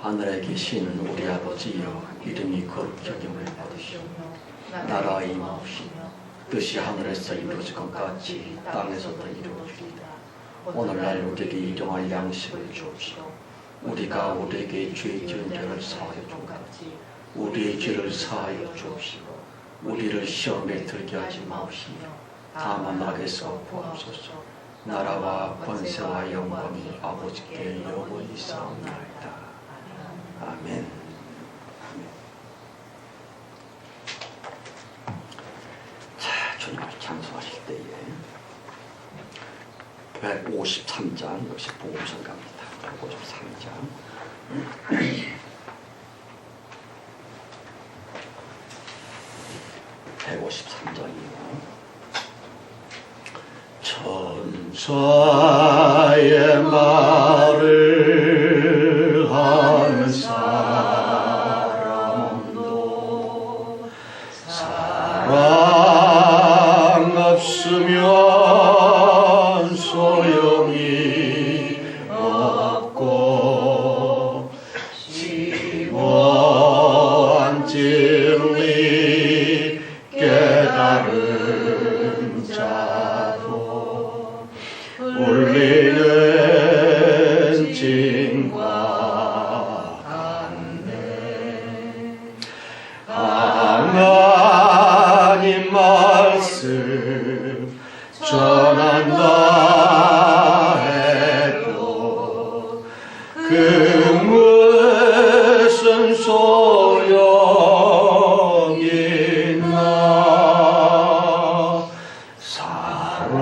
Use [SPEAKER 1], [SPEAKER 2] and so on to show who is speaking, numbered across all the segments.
[SPEAKER 1] 하늘에 계신 우리 아버지여, 이름이 거룩히 여김을 받으시오. 나라의 임하옵시며 뜻이 하늘에서 이루어질 것 같이 땅에서도 이루어지리이다. 오늘날 우리에게 일용할 양식을 주옵시오. 우리가 우리에게 죄 지은 죄를 사하여 준 같이 우리의 죄를 사하여 주옵시고, 우리를 시험에 들게 하지 마옵시며 다만 악에서 구하옵소서. 나라와 권세와 영광이 아버지께 영원히 있사옵나이다. 아멘. 자, 주님을 찬송하실 때에 153장, 역시 복음서 갑니다. 153장 153장이요. 천사의 말을 하는 사람도 사랑 없으면 소용이 없고, 지원 진리 깨달은 자도 울리는 징과 같네. 하나님 말씀 전한다 해도 그 무슨 소용이 있나. 사랑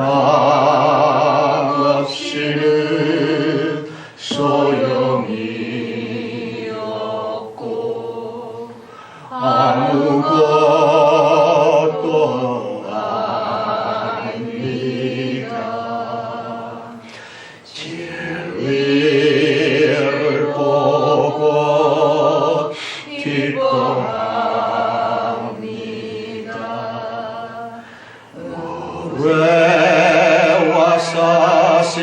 [SPEAKER 1] 없이는 소용이 없고 아무것도 아닙니다. 진리를 보고 기뻐합니다. 노래와 사심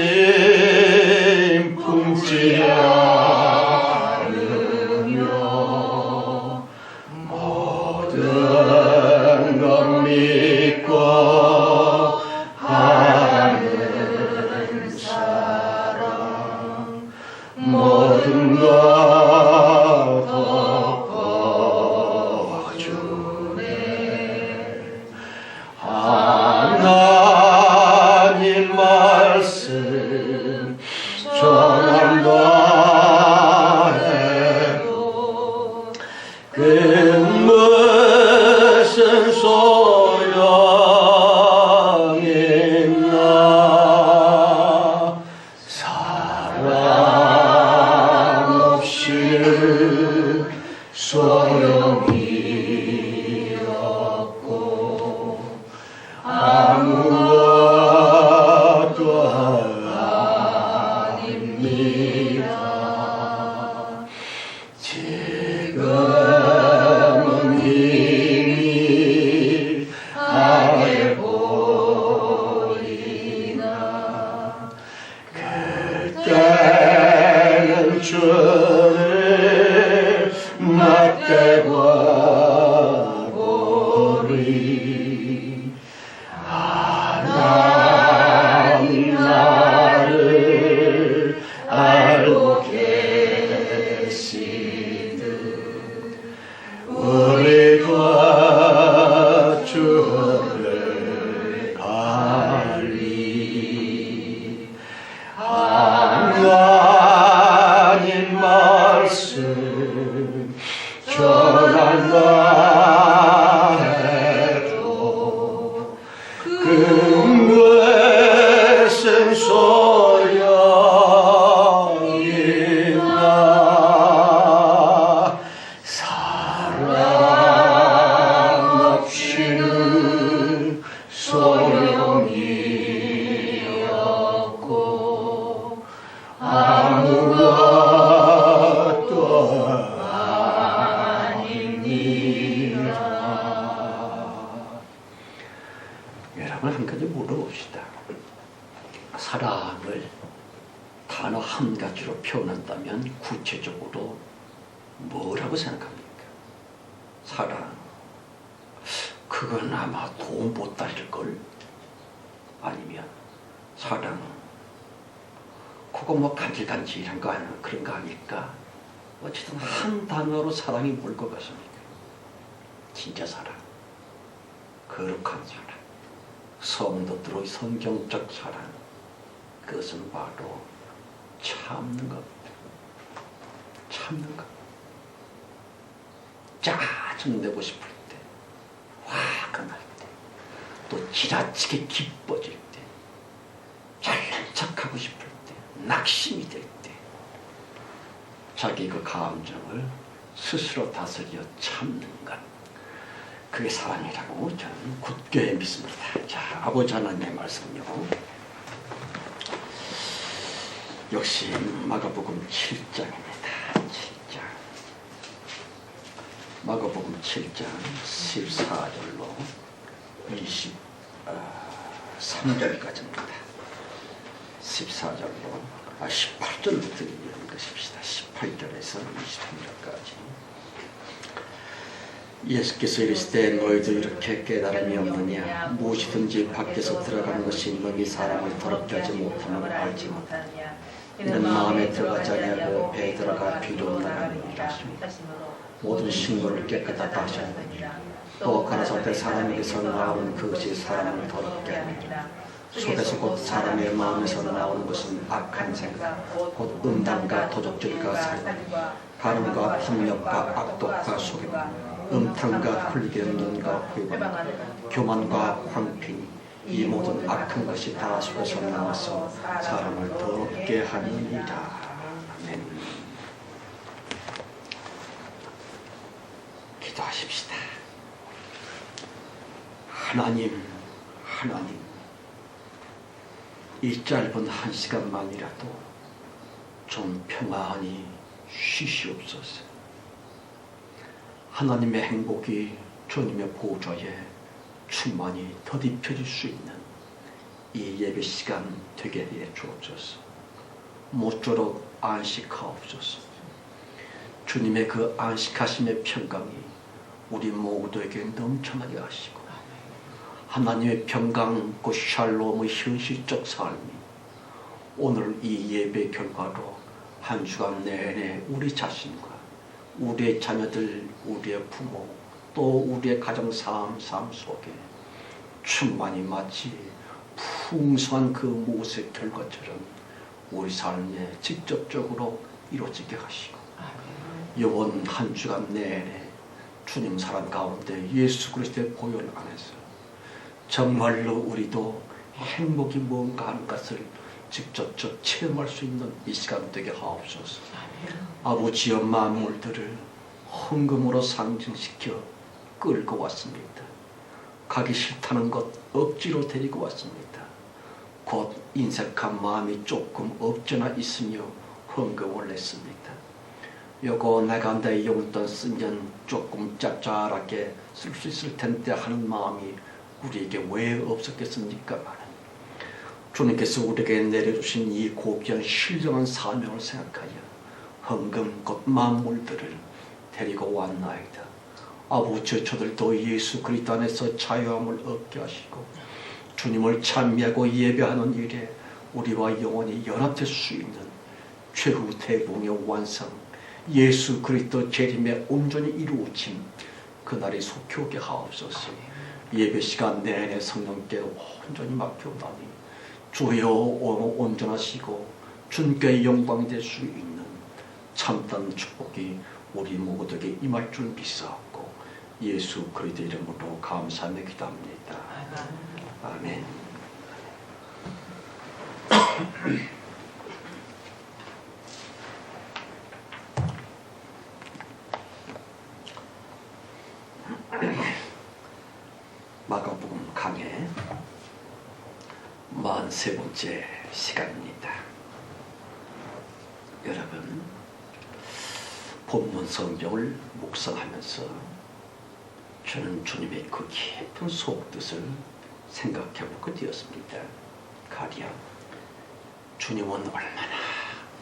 [SPEAKER 1] 품지 않으며 모든 것 믿고 하는 사랑 모든 것 덮어주네. 하나님 말씀 전한다 해도 그 무슨 소용이 있나. 사랑 없이는 소용이 없고 아무것도 아닙니다. 지금은 이미 알게 보이나. 그때는 주를 맞대고 보리. 하나님 나를 알고 계시듯 우리가 주를 알리. 하나님 말씀 전한다 해도 그 무슨 소용이 있나. 사랑 없이는 소용이 없고 아무것도 아닙니다. 여러분, 한 가지 물어봅시다. 사랑을 단어 한 가지로 표현한다면 구체적으로 뭐라고 생각합니까? 사랑, 그건 아마 돈 보따리일걸? 아니면 사랑, 그거 뭐 간질간질한 거 아니야? 그런 거 아닐까? 어쨌든 한 단어로 사랑이 뭘 것 같습니까? 진짜 사랑, 거룩한 사랑, 성도들의 성경적 사랑, 그것은 바로 참는 겁니다. 참는 것. 짜증내고 싶을 때, 화가 날 때, 또 지나치게 기뻐질 때, 잘난 척하고 싶을 때, 낙심이 될 때, 자기 그 감정을 스스로 다스려 참는 것, 그게 사랑이라고 저는 굳게 믿습니다. 자, 아버지 하나님의 말씀요, 역시 마가복음 7장입니다. 7장. 마가복음 7장 14절로 23절까지입니다. 14절로 18절부터 읽으십시다. 18절에서 23절까지. 예수께서 이르시되 너희도 이렇게 깨달음이 없느냐? 무엇이든지 밖에서 들어가는 것이 너희 사람을 더럽게 하지 못하면 알지 못하느냐? 이는 마음에 들어가지 아니하고 배에 들어가 뒤로 나가느니라. 모든 식물을 깨끗하다 하셨느니라. 또 가라사대 사람에게서 나오는 그것이 사람을 더럽게 하느니라. 속에서 곧 사람의 마음에서 나오는 것은 악한 생각, 곧 음담과 도적질과 살과 간음과 폭력과 악독과 속임, 음탕과 흘리는 눈과 회방, 교만과 황폐, 이 모든 악한 것이 다 속에서 나와서 사람을 더럽게 하느니라. 아멘. 기도하십시다. 하나님, 이 짧은 한 시간만이라도 좀 평안히 쉬시옵소서. 하나님의 행복이 주님의 보좌에 충만히 덧입혀질 수 있는 이 예배 시간 되게 해 주옵소서. 모쪼록 안식하옵소서. 주님의 그 안식하심의 평강이 우리 모두에게 넘쳐나게 하시고, 하나님의 평강, 그 샬롬의 현실적 삶이 오늘 이 예배 결과로 한 주간 내내 우리 자신과 우리의 자녀들, 우리의 부모, 또 우리의 가정 삶 속에 충만히 마치 풍성한 그 모세 결과처럼 우리 삶에 직접적으로 이루어지게 하시고, 이번 한 주간 내내 주님 사랑 가운데 예수 그리스도의 보혈 안에서 정말로 우리도 행복이 뭔가 하는 것을 직접적 체험할 수 있는 이 시간 되게 하옵소서. 아버지여, 만물들을 헌금으로 상징시켜 끌고 왔습니다. 가기 싫다는 것 억지로 데리고 왔습니다. 곧 인색한 마음이 조금 없잖아 있으며 헌금을 냈습니다. 요거 내가 내 용돈 쓰면 조금 짭짤하게 쓸 수 있을 텐데 하는 마음이 우리에게 왜 없었겠습니까? 주님께서 우리에게 내려주신 이 고귀한 신령한 사명을 생각하여 헌금 곧 만물들을 데리고 왔나이다. 아버지, 저들도 예수 그리스도 안에서 자유함을 얻게 하시고 주님을 찬미하고 예배하는 일에 우리와 영원히 연합될 수 있는 최후 대봉의 완성, 예수 그리스도 재림의 온전히 이루어짐, 그날이 속히 오게 하옵소서. 예배 시간 내내 성령께 온전히 맡겨오다니 주여 온전하시고 주님께 영광이 될 수 있는 참된 축복이 우리 모두에게 임할 줄 믿사옵고 예수 그리스도 이름으로 감사하며 기도합니다. 아멘. 마가복음 강해 43번째 시간입니다. 여러분, 본문 성경을 묵상하면서 저는 주님의 그 깊은 속뜻을 생각해보게 되었습니다. 가령 주님은 얼마나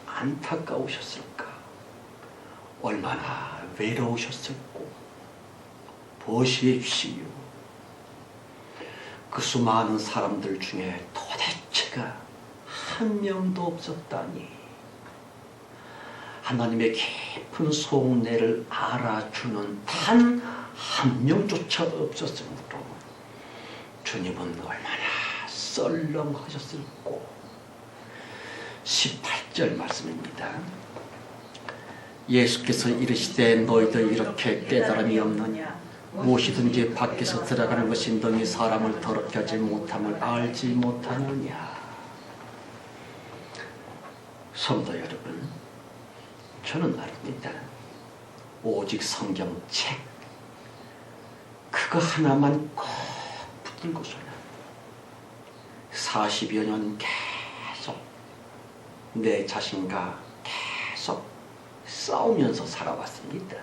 [SPEAKER 1] 안타까우셨을까, 얼마나 외로우셨을꼬. 보십시오. 그 수많은 사람들 중에 도대체가 한 명도 없었다니. 하나님의 깊은 속내를 알아주는 단 한 명조차 없었으므로 주님은 얼마나 썰렁하셨을꼬. 18절 말씀입니다. 예수께서 이르시되 너희들 이렇게 깨달음이 없느냐. 무엇이든지 밖에서 들어가는 것이 너희 사람을 더럽게 하지 못함을 알지 못하느냐. 성도 여러분, 저는 말입니다. 오직 성경책 그거 하나만 꼭 붙들고서는 40여 년 계속 내 자신과 계속 싸우면서 살아왔습니다.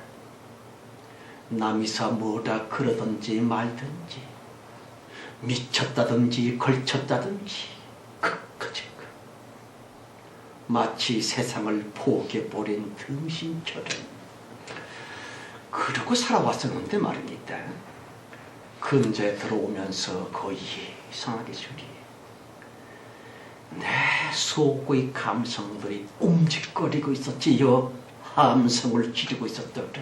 [SPEAKER 1] 남이서 뭐라 그러든지 말든지 미쳤다든지 걸쳤다든지 그까짓거 마치 세상을 포기해버린 등신처럼 그러고 살아왔었는데 말입니다. 근자에 들어오면서 거의 이상하게 소리 내 속의 감성들이 움직거리고 있었지요. 함성을 지르고 있었더라.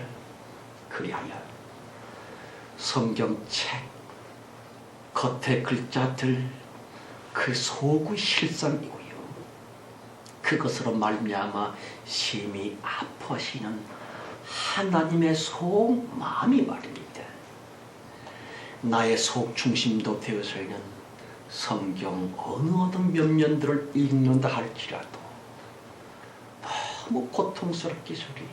[SPEAKER 1] 그리하여 성경책 겉의 글자들 그 속의 실상이고요. 그것으로 말미암아 심히 아파하시는 하나님의 속 마음이 말입니다. 나의 속 중심도 되어서는 성경 어느 몇 면들을 읽는다 할지라도 너무 고통스럽게 소리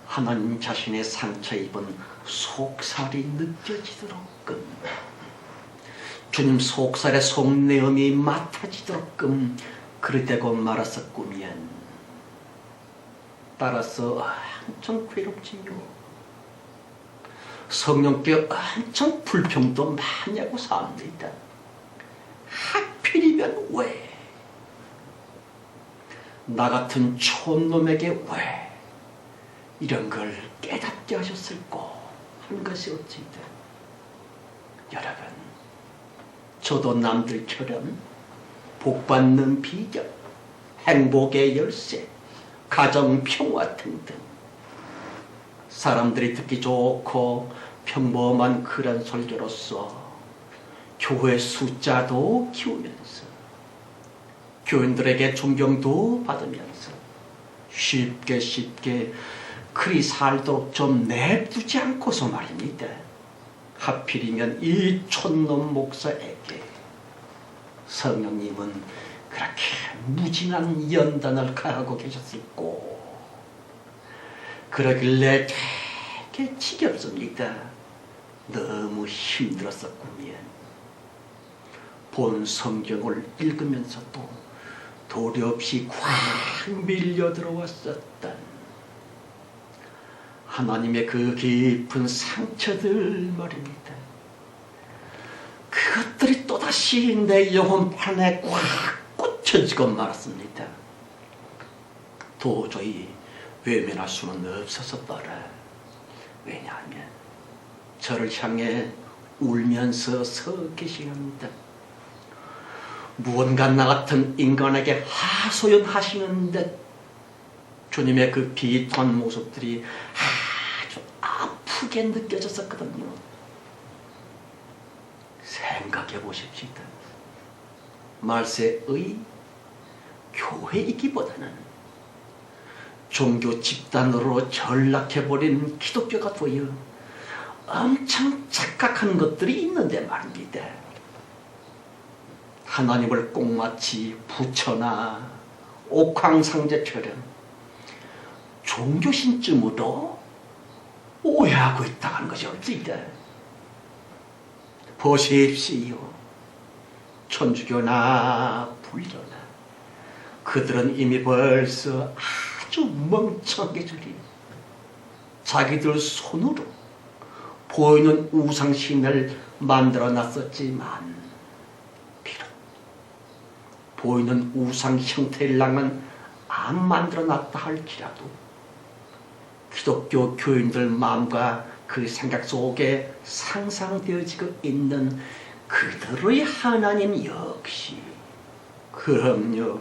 [SPEAKER 1] 하나님 자신의 상처 입은 속살이 느껴지도록끔 주님 속살의 속내음이 맡아지도록끔 그릇되고 말았었구면 따라서 엄청 괴롭지요. 성령께 엄청 불평도 많이 하고 삽니다. 하필이면 왜? 나 같은 촌놈에게 왜 이런 걸 깨닫게 하셨을꼬 하는 것이 어찌든 여러분, 저도 남들처럼 복받는 비결, 행복의 열쇠, 가정 평화 등등 사람들이 듣기 좋고 평범한 그런 설교로서 교회 숫자도 키우면서 교인들에게 존경도 받으면서 쉽게 그리 살도록 좀 내두지 않고서 말입니다. 하필이면 이 촌놈 목사에게 성령님은 그렇게 무진한 연단을 가하고 계셨을꼬. 그러길래 되게 지겹습니다. 너무 힘들었었구면 본 성경을 읽으면서도 도리 없이 꽉 밀려 들어왔었던 하나님의 그 깊은 상처들 말입니다. 그것들이 또다시 내 영혼판에 꽉 꽂혀지고 말았습니다. 도저히 외면할 수는 없었더라. 왜냐하면 저를 향해 울면서 서 계시옵니다. 무언가 나 같은 인간에게 하소연하시는 듯 주님의 그 비탄 모습들이 아주 아프게 느껴졌었거든요. 생각해 보십시오. 말세의 교회이기보다는 종교 집단으로 전락해버린 기독교가 되어 엄청 착각한 것들이 있는데 말입니다. 하나님을 꽁마치 부처나 옥황상제처럼 종교신쯤으로 오해하고 있다는 것이 없습니다. 보십시오. 천주교나 불교나 그들은 이미 벌써 아주 멍청하게 저리 자기들 손으로 보이는 우상신을 만들어 놨었지만 비록 보이는 우상 형태일랑은 안 만들어 놨다 할지라도 기독교 교인들 마음과 그 생각 속에 상상되어지고 있는 그들의 하나님 역시 그럼요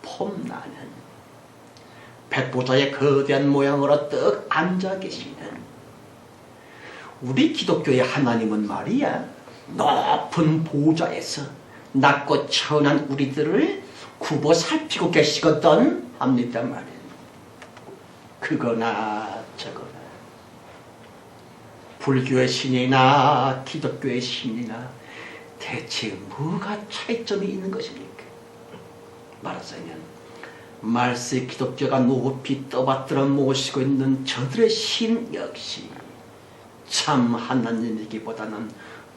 [SPEAKER 1] 폼나는 백보자의 거대한 모양으로 떡 앉아 계시는 우리 기독교의 하나님은 말이야 높은 보좌에서 낮고 천한 우리들을 굽어 살피고 계시거든 합니다 말이야. 그거나 저거나 불교의 신이나 기독교의 신이나 대체 뭐가 차이점이 있는 것입니까? 말하자면 말세 기독교가 높이 떠받들어 모시고 있는 저들의 신 역시 참 하나님이기보다는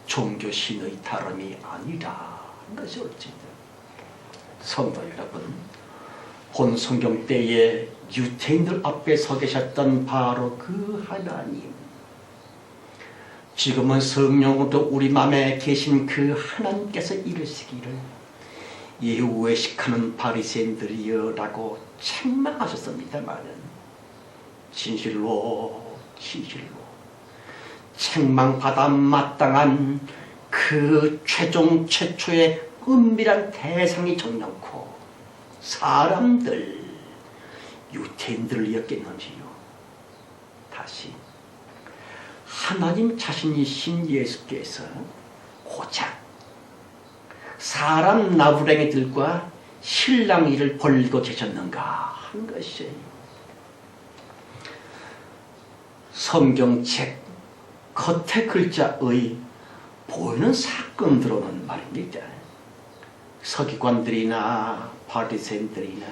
[SPEAKER 1] 종교신의 다름이 아니라 하는 것이 옳습니다. 성도 여러분, 본 성경 때에 유태인들 앞에 서 계셨던 바로 그 하나님, 지금은 성령으로 우리 마음에 계신 그 하나님께서 이르시기를 예우외식하는 바리새인들이여 라고 책망하셨습니다마는 진실로 책망받아 마땅한 그 최초의 은밀한 대상이 정놓고 사람들 유태인들을 였겠는지요. 다시 하나님 자신이신 예수께서 고작 사람 나부랭이들과 신랑 일을 벌리고 계셨는가 한 것이에요. 성경책 겉에 글자의 보이는 사건으로는 말입니다. 서기관들이나 바리새인들이나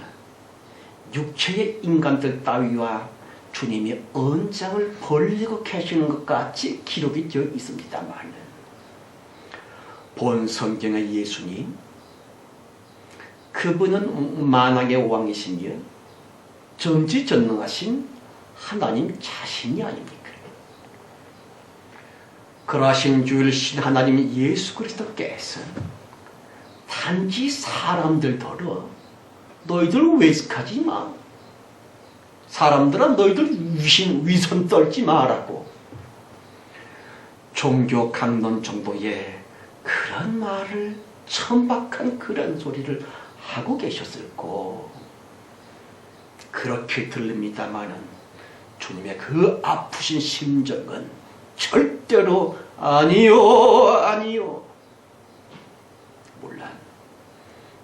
[SPEAKER 1] 육체의 인간들 따위와 주님이 언장을 벌리고 계시는 것 같이 기록이 되어 있습니다만 본 성경의 예수님 그분은 만왕의 왕이시며 전지전능하신 하나님 자신이 아닙니까? 그러하신 주일신 하나님 예수 그리스도께서 단지 사람들더러 너희들 외식하지 마. 사람들아 너희들 위선 떨지 마라고 종교 강론 정도의 그런 말을 천박한 그런 소리를 하고 계셨을고 그렇게 들립니다마는 주님의 그 아프신 심정은 절대로 아니요. 물론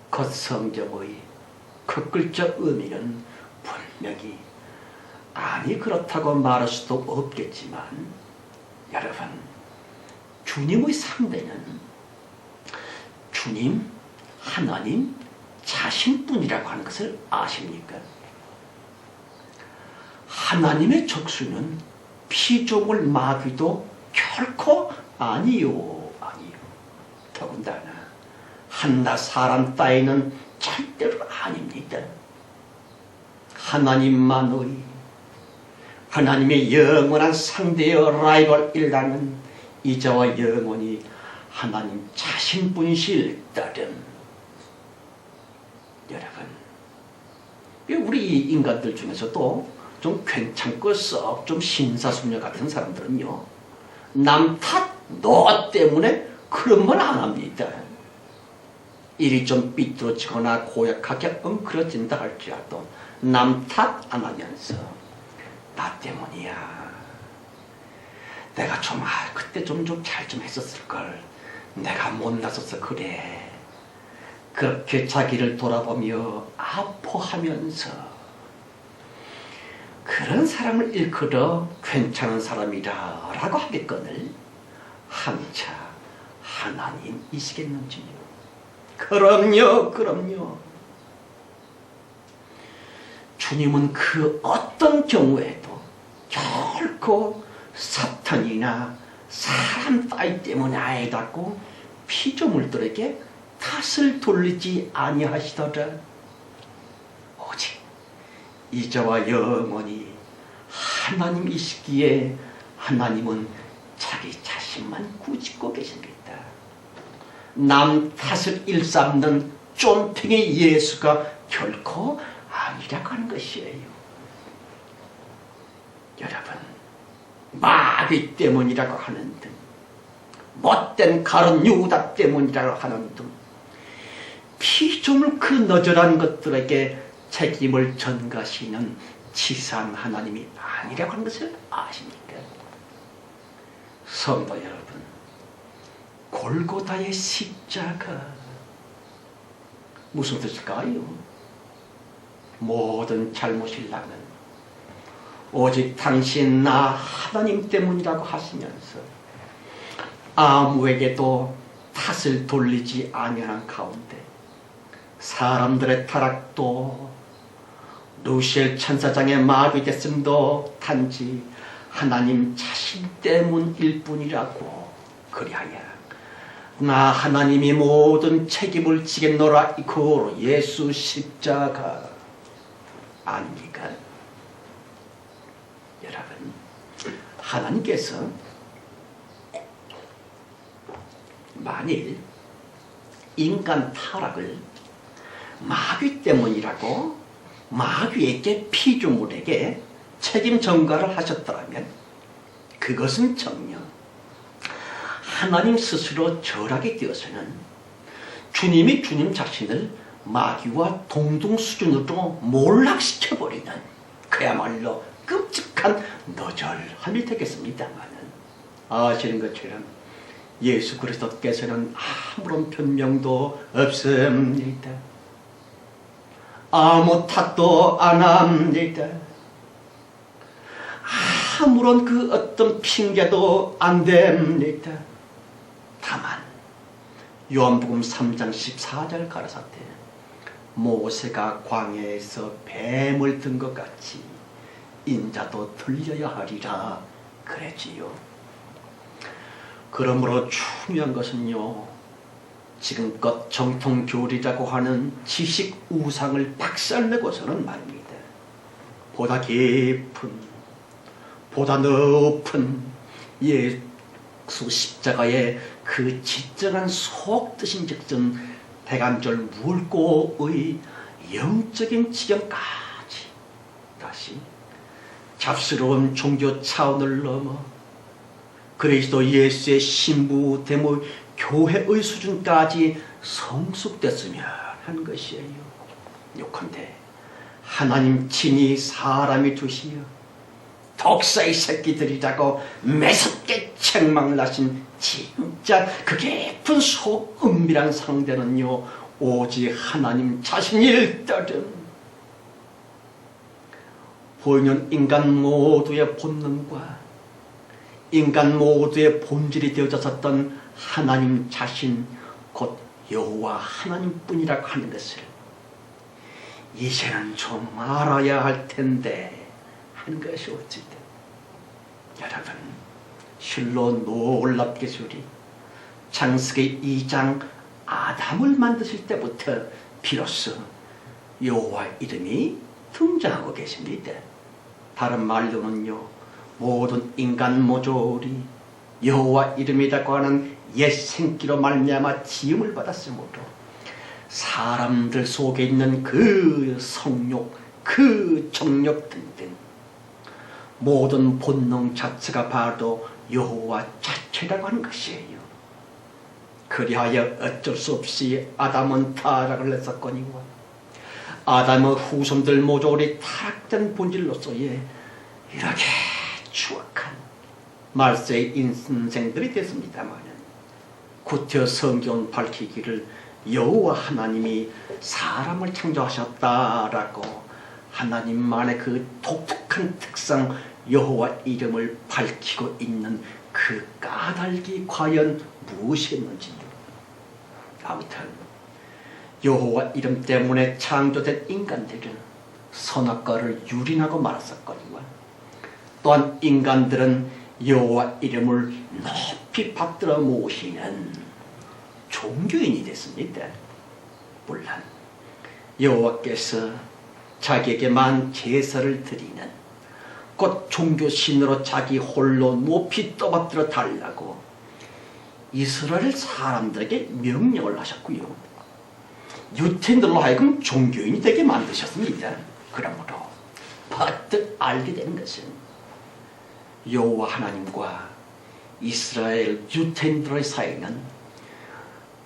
[SPEAKER 1] 겉성경의 겉글자 의미는 분명히 아니 그렇다고 말할 수도 없겠지만 여러분 주님의 상대는 주님 하나님 자신뿐이라고 하는 것을 아십니까? 하나님의 족수는 피조물 마귀도 결코 아니요. 더군다나 한낱 사람 따위는 절대로 아닙니다. 하나님의 영원한 상대여 라이벌이라는 이제와 영원히 하나님 자신뿐이실 따름. 여러분, 우리 인간들 중에서도 좀 괜찮고 썩 좀 신사숙녀 같은 사람들은요, 남 탓, 너 때문에 그런 말 안 합니다. 일이 좀 삐뚤어지거나 고약하게 엉클어진다 할지라도 남 탓 안 하면서 나 때문이야. 내가 좀 그때 좀 잘 좀 했었을걸. 내가 못나서서 그래. 그렇게 자기를 돌아보며 아파하면서 그런 사람을 일컬어 괜찮은 사람이라 라고 하겠거늘 한차 하나님이시겠는지요. 그럼요. 주님은 그 어떤 경우에도 결코 사탄이나 사람 따위 때문에 아니다고 피조물들에게 탓을 돌리지 아니하시더라. 오직 이제와 영원히 하나님이시기에 하나님은 자기 자신만 꾸짖고 계십니다. 남 탓을 일삼는 쫀탱이 예수가 결코 아니라고 하는 것이에요. 여러분, 마귀 때문이라고 하는 등, 못된 가룟 유다 때문이라고 하는 등 피조물 그 너절한 것들에게 책임을 전가시는 치사한 하나님이 아니라고 하는 것을 아십니까? 성도 여러분, 골고다의 십자가 무슨 뜻일까요? 모든 잘못을 나는 오직 당신 나 하나님 때문이라고 하시면서 아무에게도 탓을 돌리지 아니하는 가운데 사람들의 타락도 루시엘 천사장의 마비됐음도 단지 하나님 자신 때문일 뿐이라고, 그리하여 나 하나님이 모든 책임을 지겠노라, 그 예수 십자가 아닙니까? 여러분, 하나님께서 만일 인간 타락을 마귀 때문이라고 마귀에게 피조물에게 책임 전가를 하셨더라면 그것은 정녕 하나님 스스로 절하게 되어서는 주님이 주님 자신을 마귀와 동등 수준으로 몰락시켜버리는 그야말로 끔찍한 너절함이 되겠습니다마는, 아시는 것처럼 예수 그리스도께서는 아무런 변명도 없습니다. 아무 탓도 안 합니다. 아무런 그 어떤 핑계도 안 됩니다. 다만 요한복음 3장 14절 가라사대 모세가 광야에서 뱀을 든 것 같이 인자도 들려야 하리라 그랬지요. 그러므로 중요한 것은요, 지금껏 정통교리라고 하는 지식 우상을 박살내고서는 말입니다, 보다 깊은, 보다 높은 예수 십자가의 그 지정한 속뜻인즉슨 대간절 물고의 영적인 지경까지 다시 잡스러운 종교 차원을 넘어 그리스도 예수의 신부 되모 교회의 수준까지 성숙됐으면 하는 것이에요. 요컨대 하나님 친히 사람이 두시며 독사의 새끼들이라고 매섭게 책망을 하신 진짜 그 깊은 속 은밀한 상대는요, 오직 하나님 자신일 따름 보이는 인간 모두의 본능과 인간 모두의 본질이 되어졌었던 하나님 자신, 곧 여호와 하나님뿐이라고 하는 것을 이제는 좀 알아야 할 텐데 하는 것이 어찌든 여러분, 실로 놀랍게수리 창세기 2장 아담을 만드실 때부터 비로소 여호와 이름이 등장하고 계십니다. 다른 말로는요, 모든 인간 모조리 여호와 이름이라고 하는 옛 생기로 말미암아 지음을 받았으므로 사람들 속에 있는 그 성욕, 그 정욕 등등 모든 본능 자체가 바로 여호와 자체라고 하는 것이에요. 그리하여 어쩔 수 없이 아담은 타락을 했었거니와 아담의 후손들 모조리 타락된 본질로서의 이렇게 추악한 말세의 인생들이 됐습니다마는 구태 성경은 밝히기를 여호와 하나님이 사람을 창조하셨다라고 하나님만의 그 독특한 특성 여호와 이름을 밝히고 있는 그 까닭이 과연 무엇이었는지요. 아무튼 여호와 이름 때문에 창조된 인간들은 선악과를 유린하고 말았었거니와 또한 인간들은 여호와 이름을 높이 받들어 모시는 종교인이 됐습니다. 물론 여호와께서 자기에게만 제사를 드리는 곧 종교신으로 자기 홀로 높이 떠받들어 달라고 이스라엘 사람들에게 명령을 하셨고요, 유태인들로 하여금 종교인이 되게 만드셨습니다. 그러므로 퍼뜩 알게 되는 것은 여호와 하나님과 이스라엘 유대인들의 사이는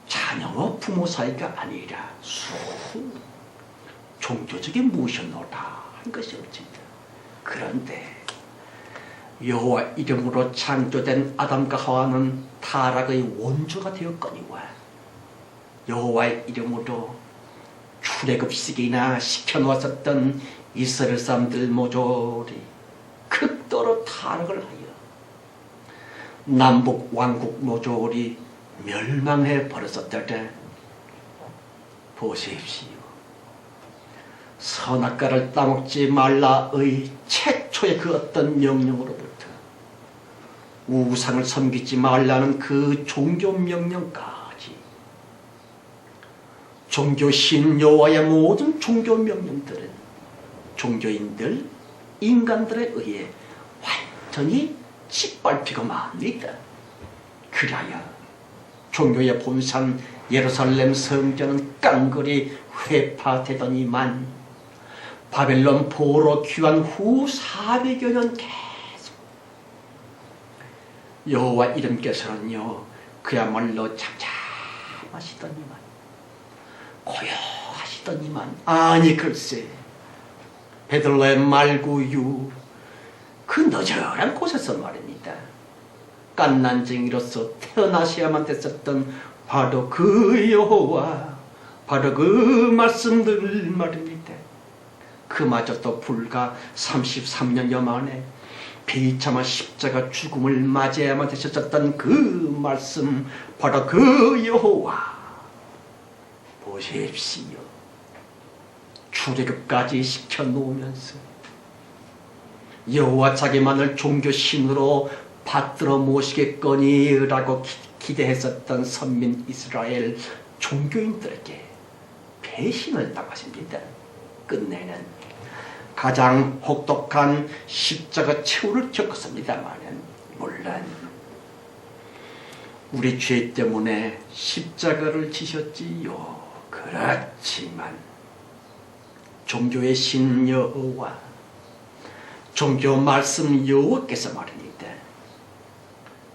[SPEAKER 1] 자녀와 부모 사이가 아니라 종교적인 무엇이었노라 한 것이 어찌다. 그런데 여호와 이름으로 창조된 아담과 하와는 타락의 원조가 되었거니와 여호와의 이름으로 출애굽시키나 시켜놓았었던 이스라엘 사람들 모조리 극도로 타락을 하여 남북 왕국 모조리 멸망해 버렸었다가 보십시오. 선악과를 따먹지 말라의 최초의 그 어떤 명령으로부터 우상을 섬기지 말라는 그 종교 명령까지 종교신 여호와의 모든 종교 명령들은 종교인들, 인간들에 의해 완전히 짓밟히고 맙니다. 그리하여 종교의 본산 예루살렘 성전은 깡그리 회파되더니만 바벨론 포로 귀환 후 400여 년 계속 여호와 이름께서는요 그야말로 잠잠하시더니만 고요하시더니만 아니 글쎄 베들레헴 말구유 그 너저런 곳에서 말입니다. 깐난쟁이로서 태어나셔야만 됐었던 바로 그 여호와 바로 그 말씀들 말입니다. 그마저도 불과 33년여 만에 비참한 십자가 죽음을 맞이해야만 되셨던 그 말씀 바로 그 여호와 보십시오. 출애굽까지 시켜놓으면서 여호와 자기만을 종교신으로 받들어 모시겠거니라고 기대했었던 선민 이스라엘 종교인들에게 배신을 당하십니다. 끝내는 가장 혹독한 십자가 최후를 겪었습니다만 물론 우리 죄 때문에 십자가를 지셨지요. 그렇지만 종교의 신 여호와 종교 말씀 여호와께서 말입니다.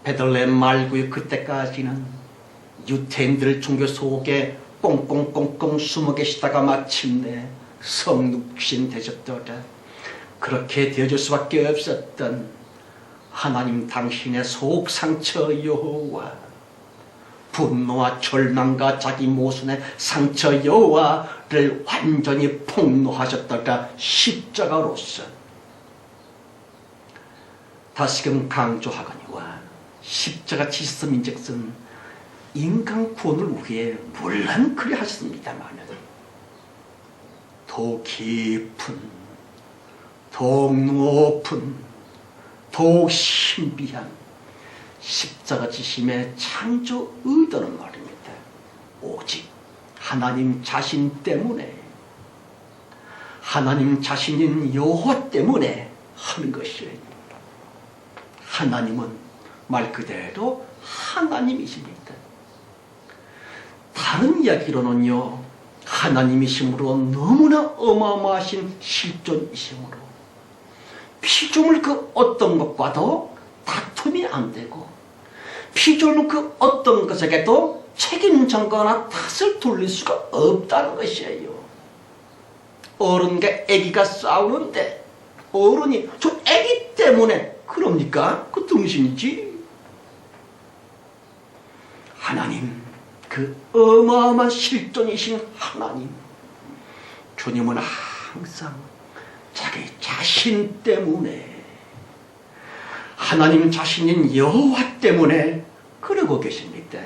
[SPEAKER 1] 베들레헴 말고요 그때까지는 유대인들 종교 속에 꽁꽁꽁꽁 숨어 계시다가 마침내 성육신 되셨더라. 그렇게 되어줄 수밖에 없었던 하나님 당신의 속상처 여호와 분노와 절망과 자기 모순의 상처 여호와를 완전히 폭로하셨다가 십자가로서 다시금 강조하거니와 십자가 지심인즉슨 인간 구원을 위해 물론 그리 하셨습니다만 더 깊은 더욱 높은 더욱 신비한 십자가 지심의 창조 의도는 말입니다. 오직 하나님 자신 때문에 하나님 자신인 여호와 때문에 하는 것이에요. 하나님은 말 그대로 하나님이십니다. 다른 이야기로는요 하나님이심으로 너무나 어마어마하신 실존이심으로 피조물 그 어떤 것과도 다툼이 안 되고 피조물 그 어떤 것에게도 책임전가나 탓을 돌릴 수가 없다는 것이에요. 어른과 아기가 싸우는데 어른이 저 아기 때문에 그럽니까? 그 등신이지. 하나님 그 어마어마한 실존이신 하나님 주님은 항상 자기 자신 때문에 하나님 자신인 여호와 때문에 그러고 계십니다.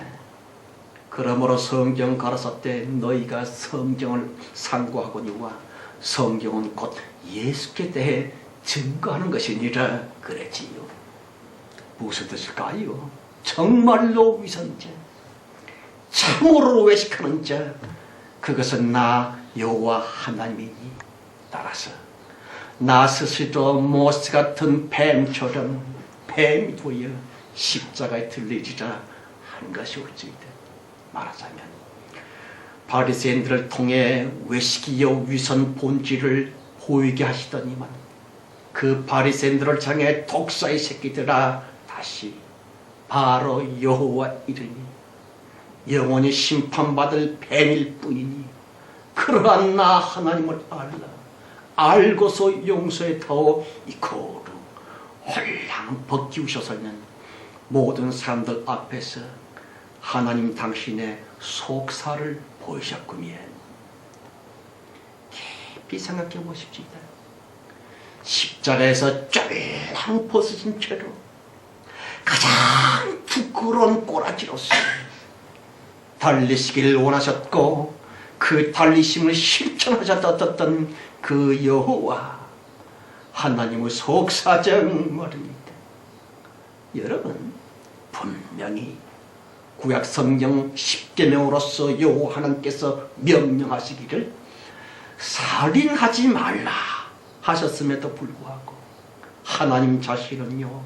[SPEAKER 1] 그러므로 성경 가라사대 너희가 성경을 상고하거니와 성경은 곧 예수께 대해 증거하는 것이니라 그랬지요. 무슨 뜻일까요? 정말로 위선자 참으로 외식하는 자 그것은 나 여호와 하나님이니 따라서 나 스스로 모세 같은 뱀처럼 뱀이 되어 십자가에 들리리라 하는 것이 옳습니다. 말하자면 바리새인들을 통해 외식이요 위선 본질을 보이게 하시더니만 그 바리새인들을 향해 독사의 새끼들아 다시 바로 여호와 이르니 영원히 심판받을 뱀일 뿐이니 그러한 나 하나님을 알라. 알고서 용서에 타오 이 거룩 홀랑 벗기우셔서 있는 모든 사람들 앞에서 하나님 당신의 속사를 보이셨구면 깊이 생각해 보십시다. 십자가에서 쫄랑 벗으신 채로 가장 부끄러운 꼬라지로서 달리시기를 원하셨고 그 달리심을 실천하셨던 그 여호와 하나님의 속사정 말입니다. 여러분 분명히 구약 성경 10계명으로서 여호와 하나님께서 명령하시기를 살인하지 말라 하셨음에도 불구하고 하나님 자신은요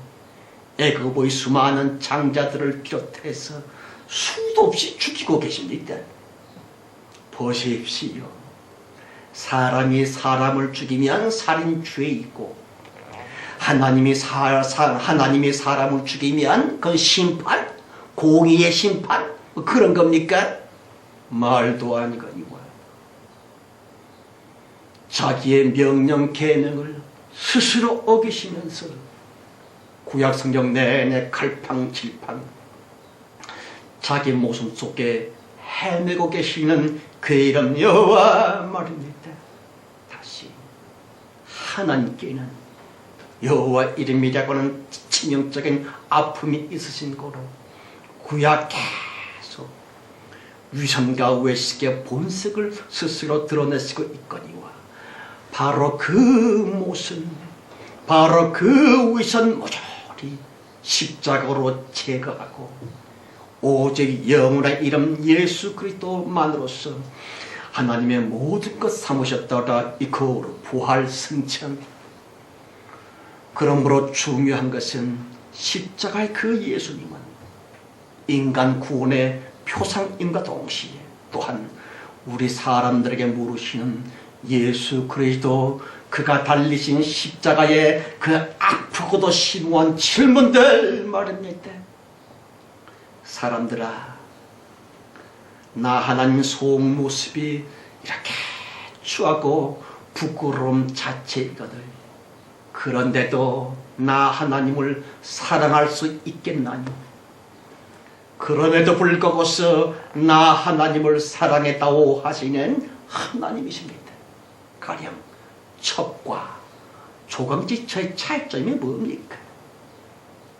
[SPEAKER 1] 애굽의 수많은 장자들을 비롯해서 수도 없이 죽이고 계십니다. 보십시오. 사람이 사람을 죽이면 살인죄이고 하나님이 사람을 죽이면 그건 심판, 공의의 심판 그런 겁니까? 말도 아니거니와 자기의 명령 계명을 스스로 어기시면서 구약 성경 내내 갈팡질팡 자기 모습 속에 헤매고 계시는 그 이름 여호와 말입니다. 다시 하나님께는 여호와 이름이라고는 치명적인 아픔이 있으신 거로 구약 계속 위선과 외식의 본색을 스스로 드러내시고 있거니와 바로 그 모습, 바로 그 위선 모조리 십자가로 제거하고 오직 영원한 이름 예수 그리스도만으로서 하나님의 모든 것 삼으셨더라. 이 거룩 부활 승천. 그러므로 중요한 것은 십자가의 그 예수님은 인간 구원의 표상임과 동시에 또한 우리 사람들에게 물으시는 예수 그리스도 그가 달리신 십자가의 그 아프고도 심오한 질문들 말입니다. 사람들아, 나 하나님 속모습이 이렇게 추하고 부끄러움 자체이거늘 그런데도 나 하나님을 사랑할 수 있겠나니? 그럼에도 불구하고서 나 하나님을 사랑했다고 하시는 하나님이십니다. 가령 첩과 조강지처의 차이점이 뭡니까?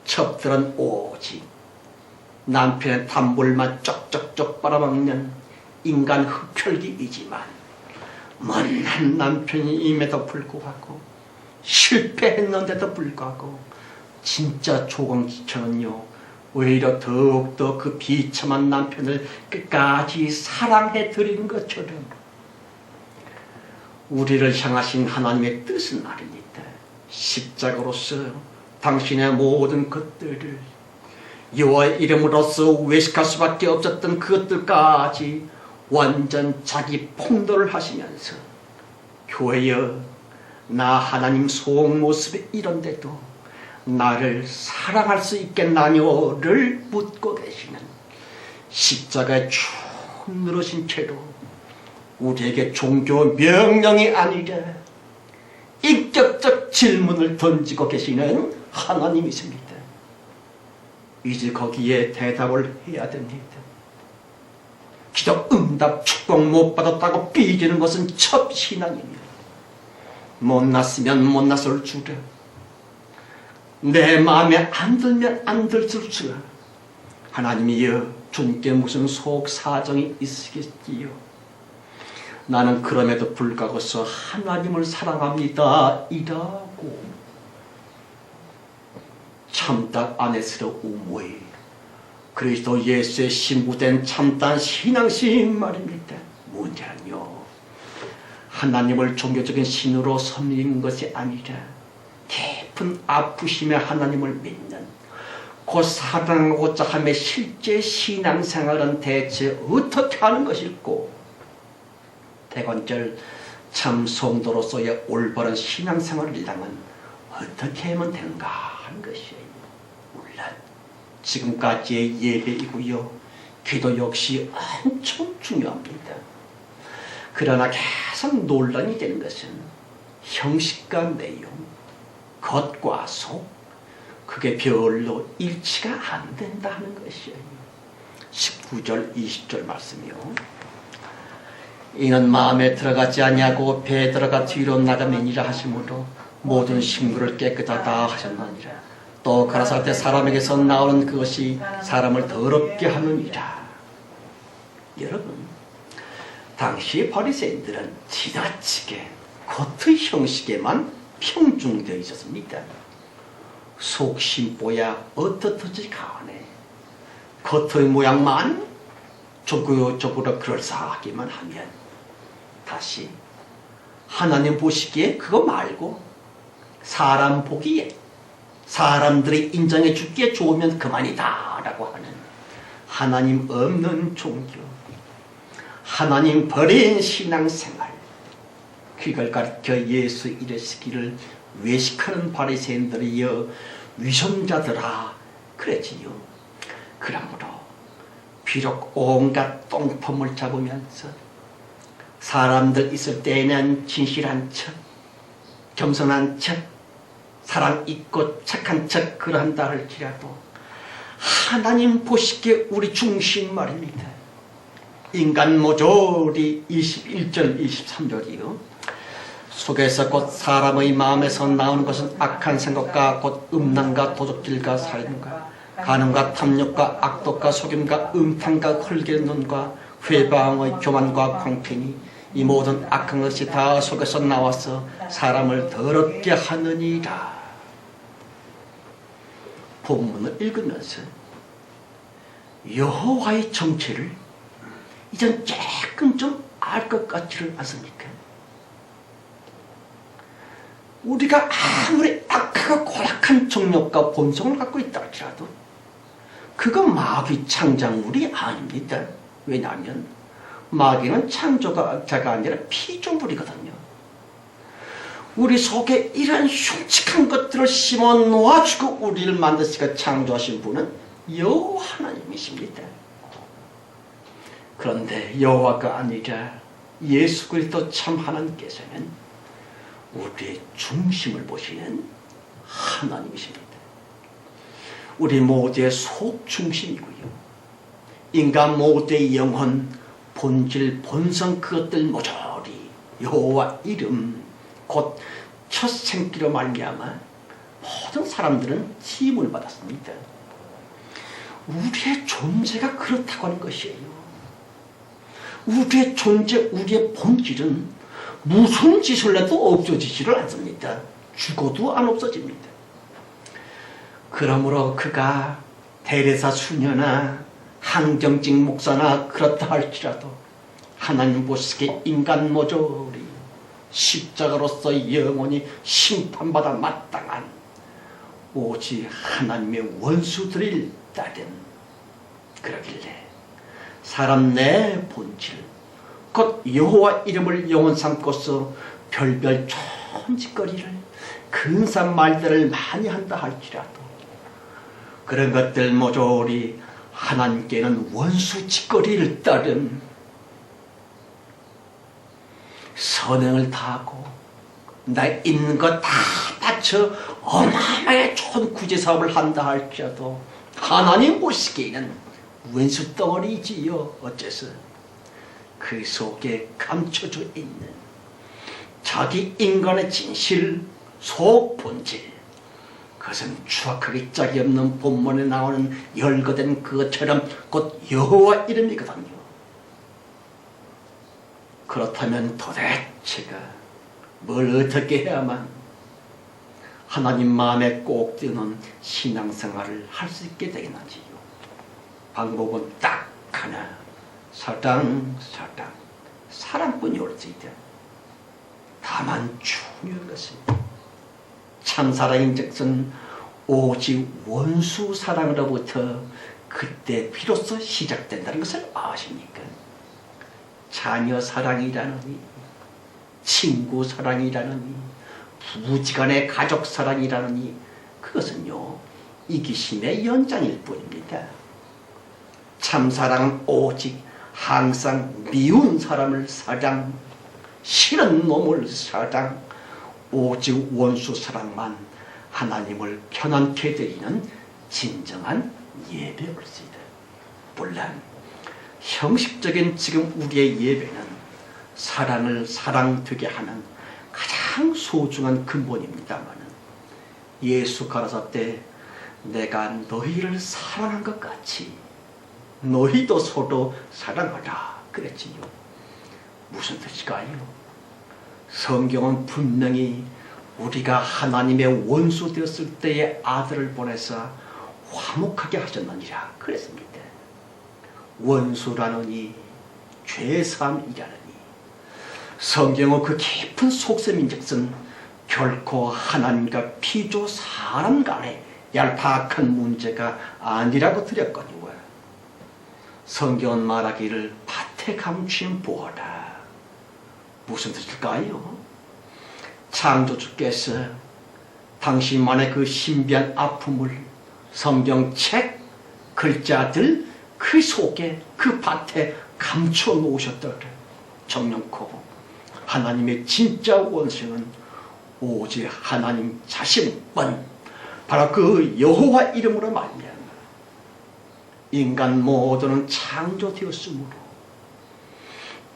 [SPEAKER 1] 첩들은 오직 남편의 단물만 쪽쪽쪽 빨아먹는 인간 흡혈귀이지만 못난 남편임에도 불구하고 실패했는데도 불구하고 진짜 조강지처는요 오히려 더욱더 그 비참한 남편을 끝까지 사랑해 드리는 것처럼 우리를 향하신 하나님의 뜻은 말입니다. 십자가로서 당신의 모든 것들을 여호와 이름으로써 외식할 수밖에 없었던 그것들까지 완전 자기 폭로를 하시면서 교회여 나 하나님 속모습이 이런데도 나를 사랑할 수 있겠나뇨를 묻고 계시는 십자가에 쭉 늘어진 채로 우리에게 종교 명령이 아니라 인격적 질문을 던지고 계시는 하나님이십니다. 이제 거기에 대답을 해야 됩니다. 기도 응답 축복 못 받았다고 삐지는 것은 첩신앙입니다. 못났으면 못났을 줄에 내 마음에 안 들면 안 들을 줄 하나님이여 주님께 무슨 속 사정이 있으겠지요. 나는 그럼에도 불구하고서 하나님을 사랑합니다 이라고 참딱 안에스러 우모에 그리스도 예수의 신부된 참단 신앙심 말입니다. 문제는요 하나님을 종교적인 신으로 섬기는 것이 아니라 깊은 아프심의 하나님을 믿는 곧 사랑하고자 하며 실제 신앙생활은 대체 어떻게 하는 것일꼬? 대관절 참 성도로서의 올바른 신앙생활을 위한 어떻게 하면 되는가 하는 것이에요. 물론 지금까지의 예배이고요, 기도 역시 엄청 중요합니다. 그러나 계속 논란이 되는 것은 형식과 내용, 겉과 속, 그게 별로 일치가 안 된다 하는 것이에요. 19절 20절 말씀이요. 이는 마음에 들어가지 아니하고 배에 들어가 뒤로 나가매니라 하시므로 모든 식물을 깨끗하다 하셨느니라. 또 가라사대 사람에게서 나오는 그것이 사람을 더럽게 하느니라. 여러분, 당시 바리새인들은 지나치게 겉의 형식에만 평중되어 있었습니다. 속심보야 어떻든지 간에 겉의 모양만 조구조구로 그럴싸하기만 하면 다시 하나님 보시기에 그거 말고 사람 보기에 사람들이 인정해 주기에 좋으면 그만이다 라고 하는 하나님 없는 종교, 하나님 버린 신앙생활, 그걸 가르쳐 예수 이르시기를 외식하는 바리새인들이여 위선자들아 그랬지요. 그러므로 비록 온갖 똥폼을 잡으면서 사람들 있을 때에는 진실한 척, 겸손한 척, 사랑 있고 착한 척 그러한다 할지라도 하나님 보시기에 우리 중심 말입니다. 인간 모조리 21절 23절이요. 속에서 곧 사람의 마음에서 나오는 것은 악한 생각과 곧 음란과 도적질과 살인과 간음과 탐욕과 악독과 속임과 음탕과 헐게는 눈과 회방의 교만과 광팬이 이 모든 악한 것이 다 속에서 나와서 사람을 더럽게 하느니라. 본문을 읽으면서 여호와의 정체를 이젠 조금 좀 알 것 같지를 않습니까? 우리가 아무리 악하고 고약한 정욕과 본성을 갖고 있다 할지라도 그건 마귀 창작물이 아닙니다. 왜냐하면 마귀는 창조자가 아니라 피조물이거든요. 우리 속에 이런 흉측한 것들을 심어 놓아주고 우리를 만드시고 창조하신 분은 여호와 하나님이십니다. 그런데 여호와가 아니라 예수 그리스도 참 하나님께서는 우리의 중심을 보시는 하나님이십니다. 우리 모두의 속 중심이고요, 인간 모두의 영혼, 본질, 본성 그것들 모조리 여호와 이름 곧 첫 생기로 말미암아 모든 사람들은 지음을 받았습니다. 우리의 존재가 그렇다고 하는 것이에요. 우리의 존재, 우리의 본질은 무슨 짓을 해도 없어지지를 않습니다. 죽어도 안 없어집니다. 그러므로 그가 대레사 수녀나 한경직 목사나 그렇다 할지라도 하나님 보시기에 인간 모조리 십자가로서 영원히 심판받아 마땅한 오직 하나님의 원수들일 따름. 그러길래 사람 내 본질 곧 여호와 이름을 영원 삼고서 별별 좋은 짓거리를 근사한 말들을 많이 한다 할지라도 그런 것들 모조리 하나님께는 원수 짓거리를 따름 선행을 다하고 나 있는 것 다 바쳐 어마어마하게 좋은 구제사업을 한다 할지라도 하나님 보시기에는 원수 덩어리지요. 어째서 그 속에 감춰져 있는 자기 인간의 진실, 속 본질, 그것은 추악하기 짝이 없는 본문에 나오는 열거된 그것처럼 곧 여호와 이름이거든요. 그렇다면 도대체가 뭘 어떻게 해야만 하나님 마음에 꼭 드는 신앙생활을 할 수 있게 되겠는지요. 방법은 딱 하나, 사랑뿐이 올 수 있다. 다만 중요한 것은 참사랑인즉슨 오직 원수 사랑으로부터 그때 비로소 시작된다는 것을 아십니까? 자녀 사랑이라느니 친구 사랑이라느니
[SPEAKER 2] 부부지간의 가족사랑이라느니 그것은요 이기심의 연장일 뿐입니다. 참사랑은 오직 항상 미운 사람을 사랑, 싫은 놈을 사랑, 오직 원수 사랑만 하나님을 편안케 드리는 진정한 예배일지이다. 물론 형식적인 지금 우리의 예배는 사랑을 사랑되게 하는 가장 소중한 근본입니다만 예수 가라사대 내가 너희를 사랑한 것 같이 너희도 서로 사랑하라 그랬지요. 무슨 뜻일까요? 성경은 분명히 우리가 하나님의 원수 되었을 때의 아들을 보내서 화목하게 하셨느니라 그랬습니다. 원수라느니 죄사함이라느니 성경은 그 깊은 속셈인즉슨 결코 하나님과 피조 사람 간의 얄팍한 문제가 아니라고 드렸거니와 성경은 말하기를 밭에 감추인 보아라. 무슨 뜻일까요? 창조주께서 당신만의 그 신비한 아픔을 성경책 글자들 그 속에 그 밭에 감춰 놓으셨더래. 정령코 하나님의 진짜 원수는 오직 하나님 자신뿐 바로 그 여호와 이름으로 말미암아 인간 모두는 창조되었으므로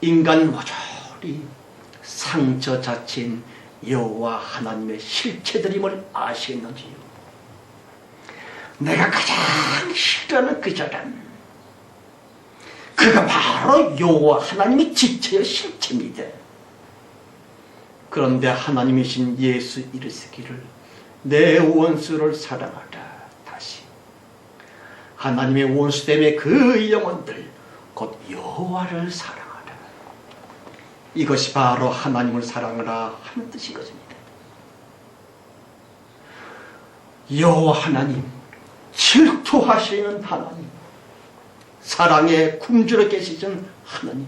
[SPEAKER 2] 인간 모조리 상처 자체인 여호와 하나님의 실체들임을 아시겠는지요? 내가 가장 싫어하는 그 사람 그가 바로 여호와 하나님의 지체의 실체입니다. 그런데 하나님이신 예수 이르시기를 내 원수를 사랑하라. 다시 하나님의 원수 때문에 그 영혼들 곧 여호와를 사랑하라. 이것이 바로 하나님을 사랑하라 하는 뜻인 것입니다. 여호와 하나님, 질투하시는 하나님, 사랑에 굶주려 계시는 하나님,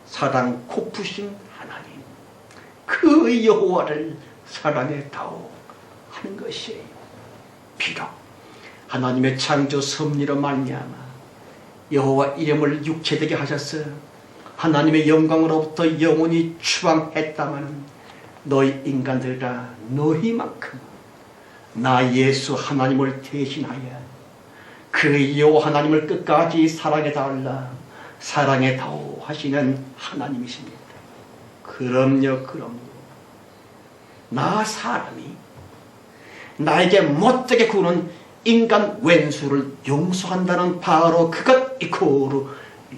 [SPEAKER 2] 사랑 고프신 하나님, 그 여호와를 사랑해다오 하는 것이에요. 비록 하나님의 창조 섭리로 말미암아 여호와 이름을 육체되게 하셔서 하나님의 영광으로부터 영원히 추방했다마는 너희 인간들아 너희만큼 나 예수 하나님을 대신하여 그 여호와 하나님을 끝까지 사랑해달라 사랑해다오 하시는 하나님이십니다. 그럼요. 나 사람이 나에게 못되게 구는 인간 왼수를 용서한다는 바로 그것 이코로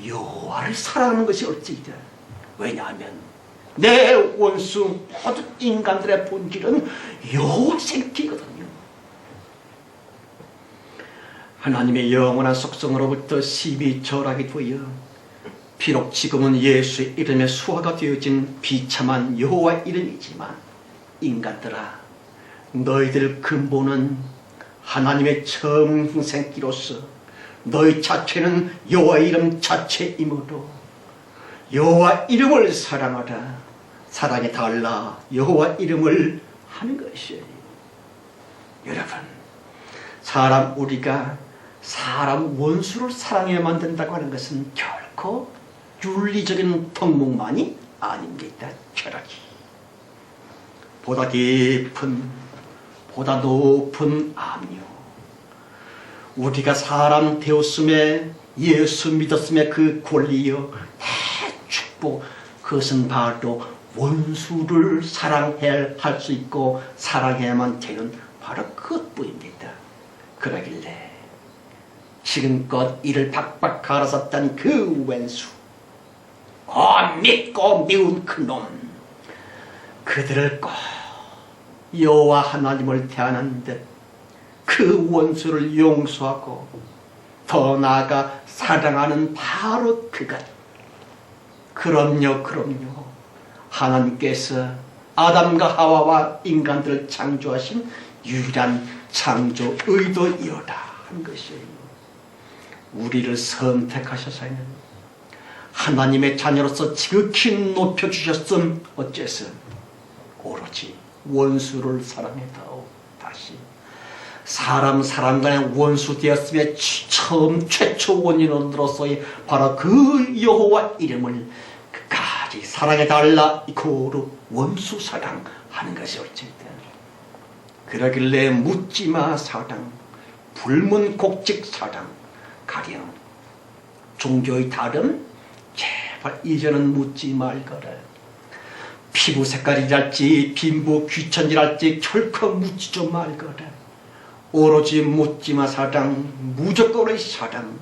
[SPEAKER 2] 여호와를 사랑하는 것이 어찌이다. 왜냐하면 내 원수 모든 인간들의 본질은 여호와 생기거든요. 하나님의 영원한 속성으로부터 심히 절하게 되어 비록 지금은 예수의 이름에 수화가 되어진 비참한 여호와 이름이지만 인간들아 너희들 근본은 하나님의 정생기로서 너희 자체는 여호와 이름 자체이므로 여호와 이름을 사랑하라 사랑해 달라 여호와 이름을 하는 것이에요. 여러분 우리가 사람 원수를 사랑해야만 된다고 하는 것은 결코 윤리적인 덕목만이 아닙니다. 철학이 보다 깊은 보다 높은 암요 우리가 사람 되었음에 예수 믿었음에 그 권리여 대축복 그것은 바로 원수를 사랑해야 할 수 있고 사랑해야만 되는 바로 그것뿐입니다. 그러길래 지금껏 이를 박박 갈아섰던 그 왼수 믿고 미운 그놈 그들을 꼭 여호와 하나님을 대하는 듯 그 원수를 용서하고 더 나아가 사랑하는 바로 그것. 그럼요. 하나님께서 아담과 하와와 인간들을 창조하신 유일한 창조 의도이어다 한 것이에요. 우리를 선택하셔서는 하나님의 자녀로서 지극히 높여주셨음 어째서 오로지 원수를 사랑했다오. 다시 사람 간의 원수 되었음에 처음 최초 원인으로서의 바로 그 여호와 이름을 끝까지 사랑해달라. 이코르 원수 사랑하는 것이 옳지다. 그러길래 묻지마 사랑, 불문곡직 사랑, 가령 종교의 다름 제발 이제는 묻지 말거라. 피부 색깔이랄지 빈부 귀천이랄지 결코 묻지 좀 말거라. 오로지 묻지마 사랑, 무조건의 사랑,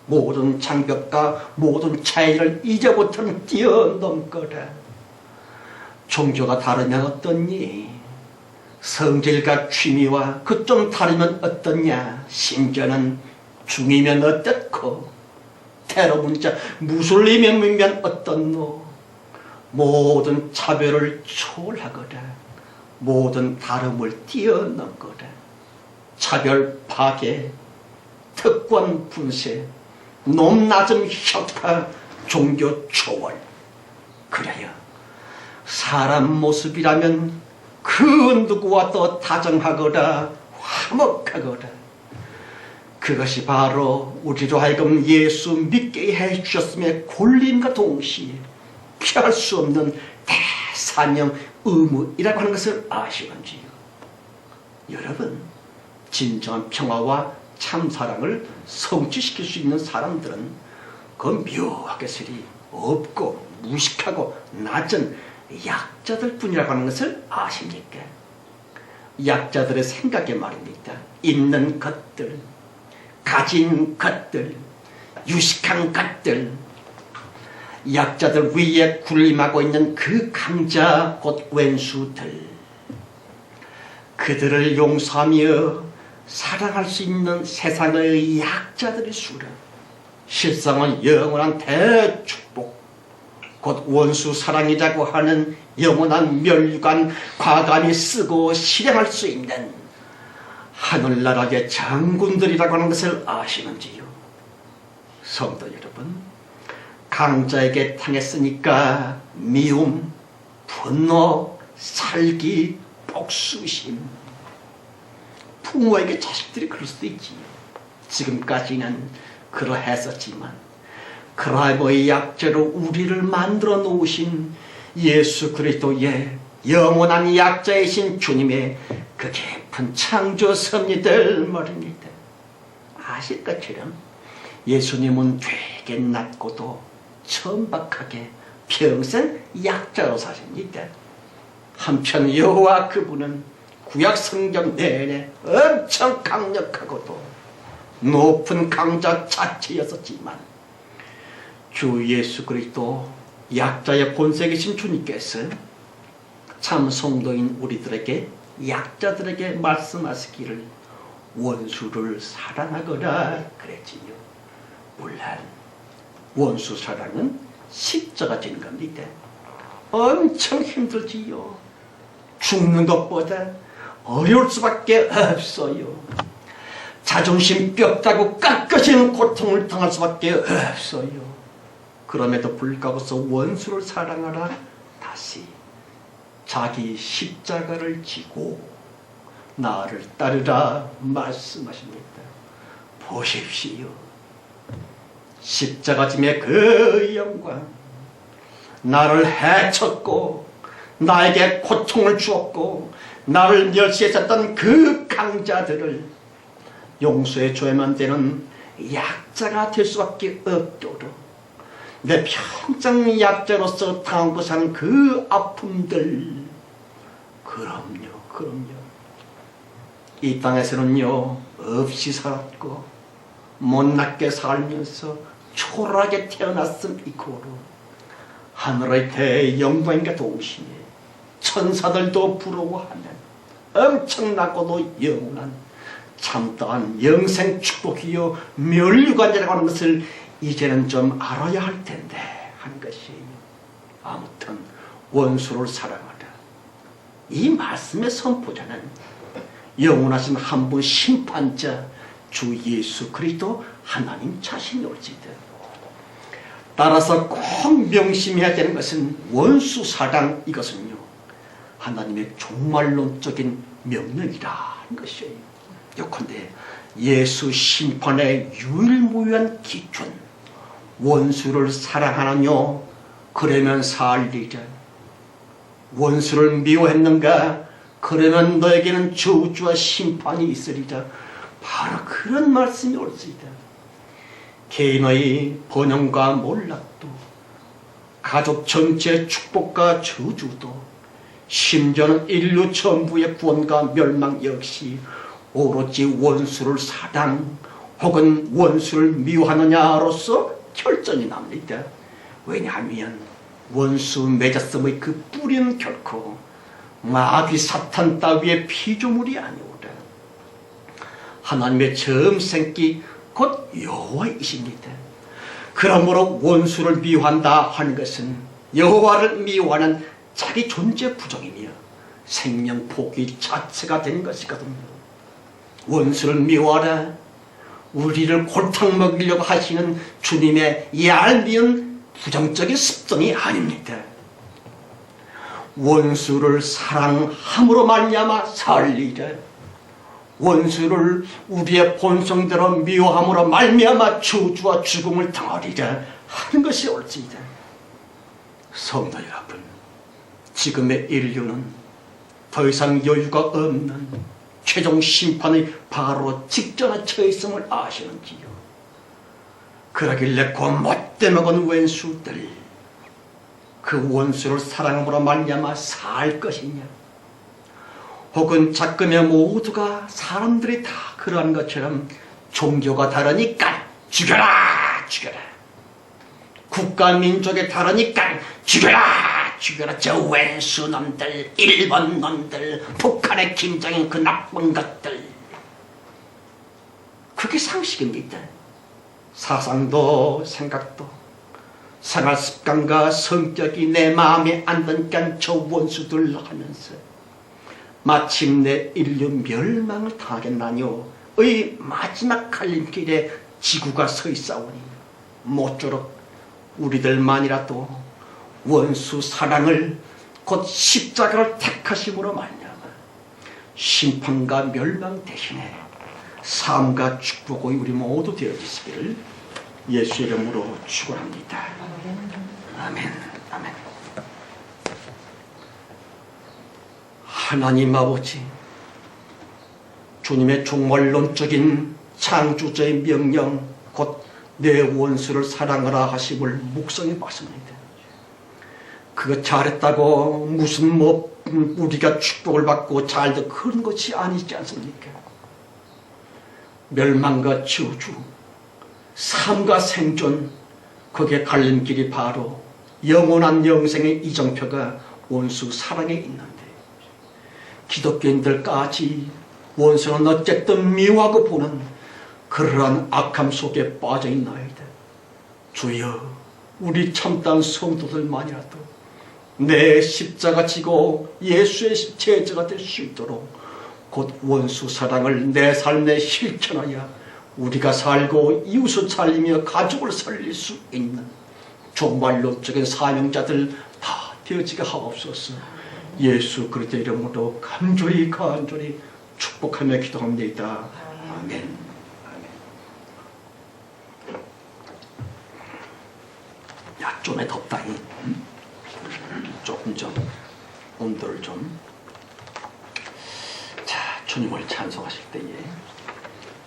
[SPEAKER 2] 모든 장벽과 모든 차이를 이제부터는 뛰어넘거라. 종교가 다르면 어떻니? 성질과 취미와 그 좀 다르면 어떻냐? 심지어는 중이면 어떻고, 테러 문자 무슬림이면 어떻노? 모든 차별을 초월하거라. 모든 다름을 뛰어넘거라. 차별 파괴, 특권 분쇄, 높낮음 혁파, 종교 초월. 그래야 사람 모습이라면 그 누구와도 다정하거라 화목하거라. 그것이 바로 우리로 하여금 예수 믿게 해주셨음에 권리임과 동시에 피할 수 없는 대사명 의무이라고 하는 것을 아시는지요? 여러분, 진정한 평화와 참사랑을 성취시킬 수 있는 사람들은 그 묘하게 설이 없고 무식하고 낮은 약자들 뿐이라고 하는 것을 아십니까? 약자들의 생각에 말입니다. 있는 것들, 가진 것들, 유식한 것들, 약자들 위에 군림하고 있는 그 강자 곧 왼수들, 그들을 용서하며 사랑할 수 있는 세상의 약자들의 수를 실상은 영원한 대축복, 곧 원수 사랑이라고 하는 영원한 멸관 과감히 쓰고 실행할 수 있는 하늘나라의 장군들이라고 하는 것을 아시는지요? 성도 여러분, 강자에게 당했으니까 미움, 분노, 살기, 복수심, 부모에게 자식들이 그럴 수도 있지요. 지금까지는 그러했었지만 그라이버의 약자로 우리를 만들어 놓으신 예수 그리스도의 영원한 약자이신 주님의 그 깊은 창조 섭리들 말입니다. 아실 것처럼 예수님은 되게 낮고도 천박하게 평생 약자로 사십니다. 한편 여호와 그분은 구약 성경 내내 엄청 강력하고도 높은 강자 자체였었지만 주 예수 그리스도 약자의 본색이신 주님께서 참 성도인 우리들에게 약자들에게 말씀하시기를 원수를 사랑하거라 그랬지요. 물론 원수 사랑은 십자가 지는 겁니다. 엄청 힘들지요. 죽는 것보다 어려울 수밖에 없어요. 자존심 뼈다고 깎아지는 고통을 당할 수밖에 없어요. 그럼에도 불구하고 원수를 사랑하라. 다시 자기 십자가를 지고 나를 따르라 말씀하십니다. 보십시오. 십자가 짐의 그 영광, 나를 해쳤고 나에게 고통을 주었고 나를 멸시했었던 그 강자들을 용서해줘야만 되는 약자가 될 수밖에 없도록 내 평생 약자로서 당하고 사는 그 아픔들, 그럼요. 이 땅에서는요 없이 살았고 못났게 살면서 초라하게 태어났음 이코로 하늘의 대영광과 동시에 천사들도 부러워하는 엄청나고도 영원한 참다한 영생 축복이요 멸류관이라고 하는 것을 이제는 좀 알아야 할 텐데 하는 것이에요. 아무튼 원수를 사랑하라. 이 말씀의 선포자는 영원하신 한 분 심판자 주 예수 그리스도 하나님 자신이 올지다. 따라서 꼭 명심해야 되는 것은 원수 사랑, 이것은요 하나님의 종말론적인 명령이라는 것이에요. 요컨대 예수 심판의 유일무이한 기준, 원수를 사랑하느뇨 그러면 살리라. 원수를 미워했는가? 그러면 너에게는 저주와 심판이 있으리라. 바로 그런 말씀이 옳습니다. 개인의 번영과 몰락도, 가족 전체의 축복과 저주도, 심지어는 인류 전부의 구원과 멸망 역시 오로지 원수를 사랑 혹은 원수를 미워하느냐로서 결정이 납니다. 왜냐하면 원수 맺었음의 그 뿌리는 결코 마귀 사탄 따위의 피조물이 아니오라. 하나님의 처음 생기 곧 여호와이십니다. 그러므로 원수를 미워한다 하는 것은 여호와를 미워하는 자기 존재 부정이며 생명 포기 자체가 된 것이거든요. 원수를 미워하라. 우리를 골탕 먹이려고 하시는 주님의 얄미운 부정적인 습성이 아닙니다. 원수를 사랑함으로 말미암아 살리라. 원수를 우리의 본성대로 미워함으로 말미암아 저주와 죽음을 당하리라 하는 것이 옳습니다. 성도 여러분, 지금의 인류는 더 이상 여유가 없는 최종 심판의 바로 직전에 처해 있음을 아시는지요? 그러길래 그 못돼 먹은 원수들, 그 원수를 사랑함으로 말미암아 살 것이냐? 혹은 작금의 모두가 사람들이 다 그러한 것처럼 종교가 다르니까 죽여라 죽여라, 국가 민족이 다르니까 죽여라 죽여라, 저 왼수 놈들, 일본 놈들, 북한의 김정인 그 나쁜 것들. 그게 상식입니다. 사상도 생각도 생활습관과 성격이 내 마음에 안 드니까 저 원수들 하면서 마침내 인류 멸망을 당하겠나뇨의 마지막 갈림길에 지구가 서 있사오니 모쪼록 우리들만이라도 원수 사랑을 곧 십자가를 택하심으로 말미암아 심판과 멸망 대신에 삶과 축복의 우리 모두 되어지시기를 예수 이름으로 축원합니다. 아멘. 아멘. 하나님 아버지, 주님의 종말론적인 창조자의 명령, 곧 내 원수를 사랑하라 하심을 묵상해 봤습니다. 그거 잘했다고 무슨 우리가 축복을 받고 잘도 그런 것이 아니지 않습니까? 멸망과 저주, 삶과 생존, 거기에 갈림길이 바로 영원한 영생의 이정표가 원수 사랑에 있는데, 기독교인들까지 원수는 어쨌든 미워하고 보는 그러한 악함 속에 빠져있나이다. 주여, 우리 참다운 성도들만이라도 내 십자가 지고 예수의 제자가 될 수 있도록 곧 원수 사랑을 내 삶에 실천하여 우리가 살고 이웃을 살리며 가족을 살릴 수 있는 종말론적인 사명자들 다 되어지게 하옵소서. 예수 그리스도의 이름으로 간절히 축복하며 기도합니다. 아멘. 야, 좀에 덥다니. 조금 좀 온도를 좀. 자, 주님을 찬송하실 때에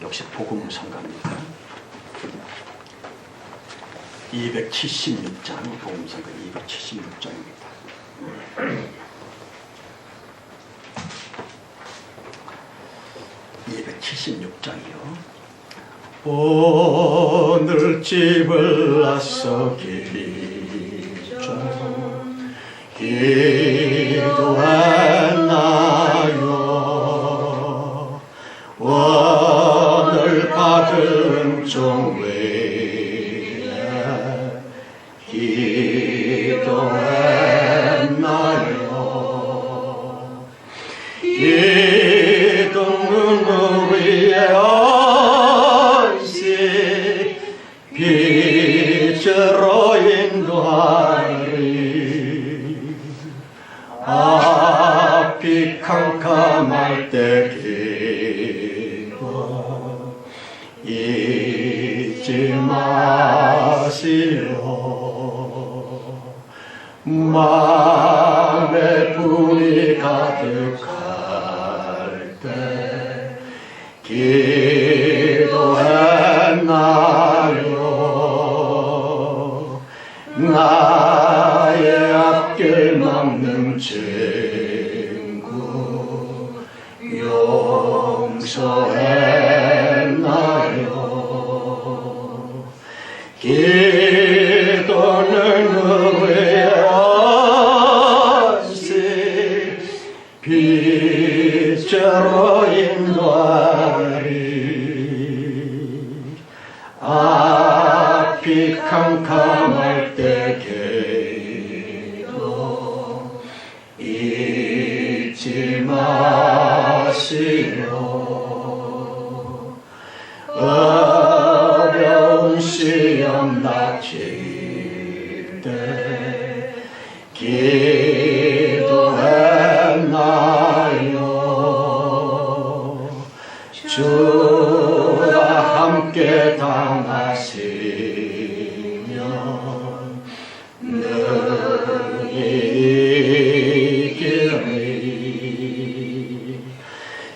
[SPEAKER 2] 역시 복음 성가입니다. 276장 복음 성가 276장입니다. 오늘 집을 나서기 기도했나요? 오늘 받은 종회에 기도했나요? 기도는 우리의 언식 빛으로 인도하리.
[SPEAKER 1] 기도 잊지 마시오. 마음에 불이 가득할 때 기도했나요? 나의 앞길 막는 친구 용서했나요? 기도는 의의 언시 빛으로 인도하리. 앞이 캄캄할 때 기도 잊지 마시오. 어려운 시험 닥칠 때 기도했나요? 주와 함께 당하시면 능히 이기리.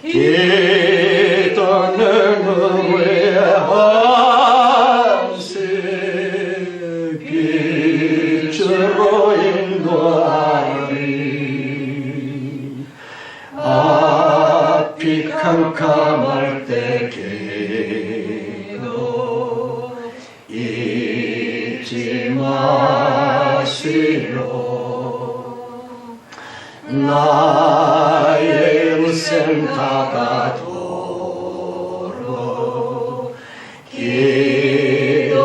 [SPEAKER 1] 기도는 의의 헌신 빛으로 인도하리. 앞이 캄캄할 때 기도 잊지 마시오. 나의 일생 다가도록 기도하리라.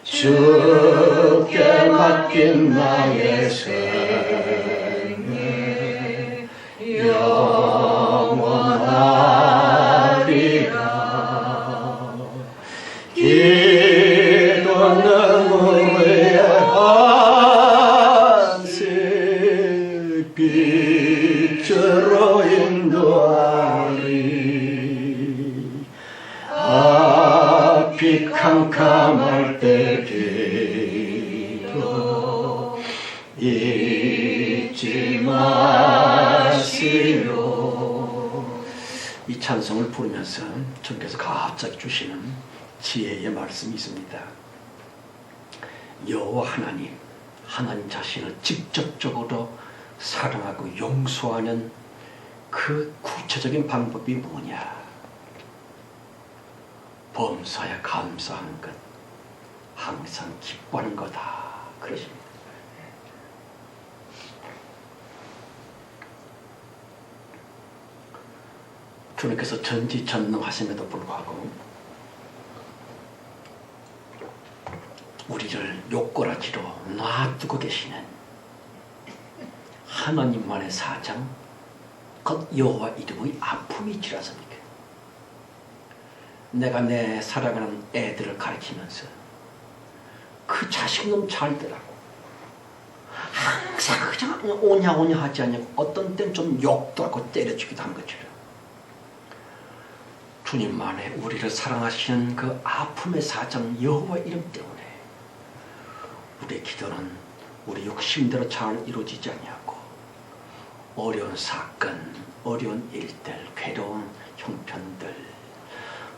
[SPEAKER 1] 주께 맡긴 나의 생애 영원하리라. 기도는 의의 안식 빛으로 인도하리. 앞이 캄캄할 때 기도 잊지 마시오. 이 찬송을 부르면서 주님께서 갑자기 주시는 지혜의 말씀이 있습니다. 여호와 하나님 자신을 직접적으로 사랑하고 용서하는 그 구체적인 방법이 뭐냐? 범사에 감사하는 것, 항상 기뻐하는 거다. 그러십니다. 주님께서 전지전능하심에도 불구하고 우리를 욕구라지로 놔두고 계시는 하나님만의 사장, 곧 여호와 이름의 아픔이 지라섭니까? 내가 내 사랑하는 애들을 가르치면서 그 자식놈 잘 되라고 항상 그냥 오냐 하지 않냐고 어떤 땐 좀 욕도 하고 때려주기도 한 것처럼 주님만의 우리를 사랑하시는 그 아픔의 사장 여호와 이름 때문에 우리의 기도는 우리 욕심대로 잘 이루어지지 않냐고 어려운 사건, 어려운 일들, 괴로운 형편들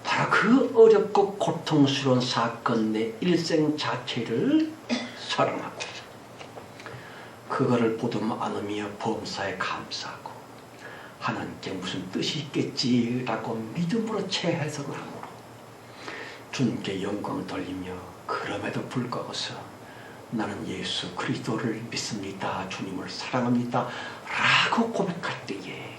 [SPEAKER 1] 바로 그 어렵고 고통스러운 사건 내 일생 자체를 사랑하고 그거를 보듬 안으며 범사에 감사하고 하나님께 무슨 뜻이 있겠지라고 믿음으로 재해석을 하므로 주님께 영광을 돌리며 그럼에도 불구하고서 나는 예수 그리스도를 믿습니다. 주님을 사랑합니다. 라고 고백할 때에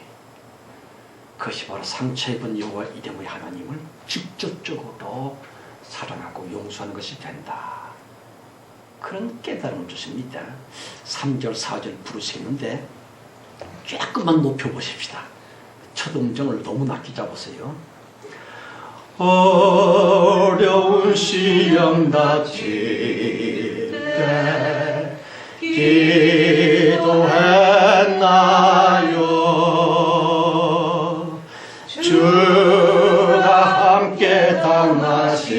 [SPEAKER 1] 그것이 바로 상처 입은 여호와 이름의 하나님을 직접적으로 사랑하고 용서하는 것이 된다. 그런 깨달음을 주십니다. 3절 4절 부르시는데 조금만 높여보십시다. 첫 음정을 너무 낮게 잡으세요. 어려운 시험 닥칠 때 기도했나요? 기도했나요? 주가 함께 당하시면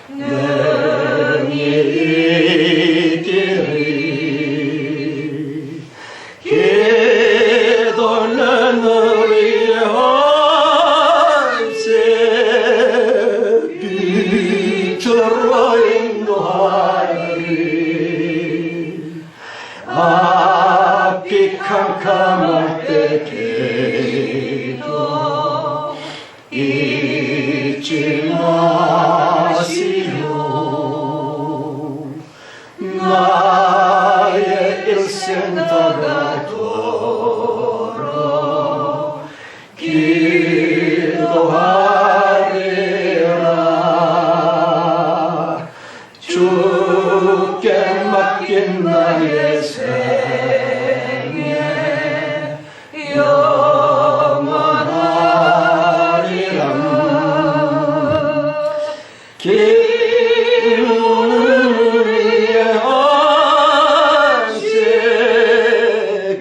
[SPEAKER 1] 능히 이기리. 기도는 우리의 한세 빛으로 인도하리. 앞이 캄캄할 때 기도 잊지 마시오. 나의 일생 다가도록 기도하리라. 주께 맡긴 나의 생애 영원하리라. 우리의 한세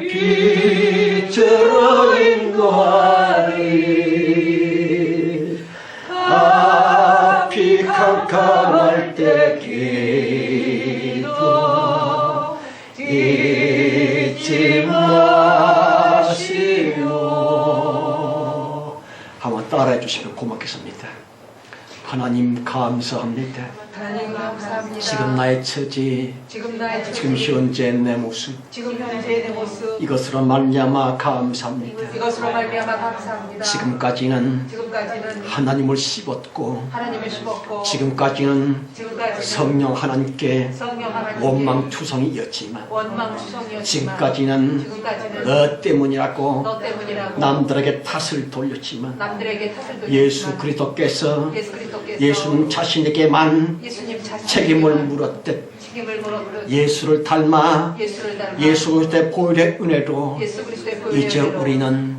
[SPEAKER 1] 빛으로 인도하리. 앞이 캄캄할 때 기도 잊지 마시오. 한번 따라해 주시면 고맙겠습니다. 하나님 감사합니다.
[SPEAKER 3] 하나님 감사합니다.
[SPEAKER 1] 지금 나의 처지,
[SPEAKER 3] 지금 나의
[SPEAKER 1] 지금 현재 내 모습,
[SPEAKER 3] 지금 현재의 내 모습
[SPEAKER 1] 이것으로 말미암아 감사합니다.
[SPEAKER 3] 이것으로 말미암아 감사합니다.
[SPEAKER 1] 지금까지는
[SPEAKER 3] 지금까지는
[SPEAKER 1] 하나님을 씹었고,
[SPEAKER 3] 하나님을 씹었고
[SPEAKER 1] 지금까지는
[SPEAKER 3] 지금까지는
[SPEAKER 1] 성령 하나님께
[SPEAKER 3] 성령 하나님께
[SPEAKER 1] 원망투성이었지만,
[SPEAKER 3] 원망투성이었지만
[SPEAKER 1] 지금까지는 너 때문이라고
[SPEAKER 3] 너 때문이라고
[SPEAKER 1] 남들에게 탓을 돌렸지만,
[SPEAKER 3] 남들에게 탓을 돌렸지만
[SPEAKER 1] 예수 그리스도께서
[SPEAKER 3] 예수님
[SPEAKER 1] 자신에게만 책임을 물었듯
[SPEAKER 3] 책임을 물었듯
[SPEAKER 1] 예수를 닮아
[SPEAKER 3] 예수를 닮아
[SPEAKER 1] 예수 그리스도의 보혈의 은혜로
[SPEAKER 3] 예수 그리스도의 보혈의
[SPEAKER 1] 이제
[SPEAKER 3] 은혜로
[SPEAKER 1] 우리는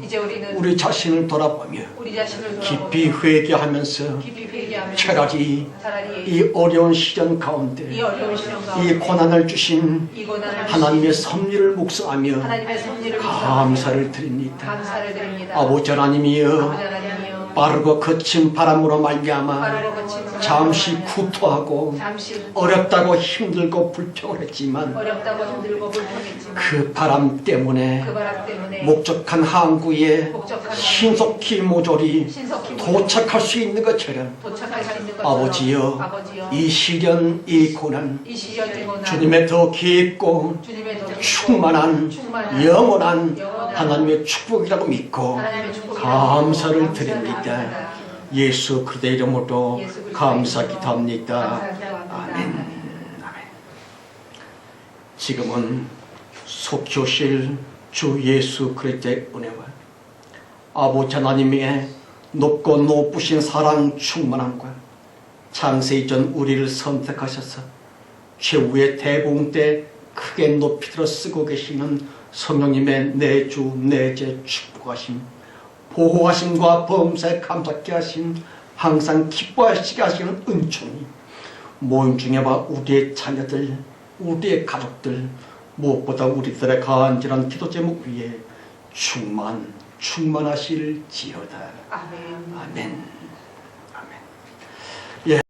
[SPEAKER 3] 우리
[SPEAKER 1] 자신을 돌아보며
[SPEAKER 3] 우리 자신을
[SPEAKER 1] 깊이 회개하면서
[SPEAKER 3] 깊이 회개하면서
[SPEAKER 1] 차라리
[SPEAKER 3] 차라리
[SPEAKER 1] 이 어려운 시련 가운데
[SPEAKER 3] 이 어려운 시련
[SPEAKER 1] 이
[SPEAKER 3] 가운데
[SPEAKER 1] 고난을 주신
[SPEAKER 3] 이 고난을
[SPEAKER 1] 하나님의 섭리를 묵상하며
[SPEAKER 3] 하나님의 섭리를
[SPEAKER 1] 감사를 드립니다.
[SPEAKER 3] 감사를 드립니다.
[SPEAKER 1] 아버지 하나님이여,
[SPEAKER 3] 아버지 하나님이여
[SPEAKER 1] 빠르고 거친 바람으로 말미암아
[SPEAKER 3] 빠르고 거친 바람으로
[SPEAKER 1] 잠시
[SPEAKER 3] 말미암아
[SPEAKER 1] 구토하고
[SPEAKER 3] 잠시
[SPEAKER 1] 어렵다고 힘들고 불평을 했지만
[SPEAKER 3] 어렵다고 힘들고 불평했지만
[SPEAKER 1] 그 바람 때문에
[SPEAKER 3] 그 바람 때문에
[SPEAKER 1] 목적한 항구에
[SPEAKER 3] 목적한
[SPEAKER 1] 신속히 모조리
[SPEAKER 3] 신속히
[SPEAKER 1] 도착할 수 있는 것처럼
[SPEAKER 3] 도착할 수 있는 것처럼
[SPEAKER 1] 아버지여, 이 시련 이 고난
[SPEAKER 3] 이 시련 이 고난
[SPEAKER 1] 주님의 더 깊고
[SPEAKER 3] 주님의 더 깊고
[SPEAKER 1] 충만한 영원한 하나님의 축복이라고 믿고
[SPEAKER 3] 하나님의 축복이라고
[SPEAKER 1] 감사를
[SPEAKER 3] 믿고
[SPEAKER 1] 드립니다.
[SPEAKER 3] 감사합니다.
[SPEAKER 1] 예수 그리스도의 이름으로
[SPEAKER 3] 예수 그리스도의
[SPEAKER 1] 감사
[SPEAKER 3] 이름으로
[SPEAKER 1] 기도합니다.
[SPEAKER 3] 감사합니다.
[SPEAKER 1] 아멘. 지금은 속효실 주 예수 그리스도의 은혜와 아버지 하나님의 높고 높으신 사랑 충만함과 창세 이전 우리를 선택하셔서 최후의 대봉 때 크게 높이 들어 쓰고 계시는 성령님의 내주 내제 축복하심, 보호하심과 범사에 감사케 하심, 항상 기뻐하시게 하시는 은총이 모임 중에 봐 우리의 자녀들, 우리의 가족들, 무엇보다 우리들의 간절한 기도 제목 위에 충만하실지어다.
[SPEAKER 3] 아멘.
[SPEAKER 1] 아멘.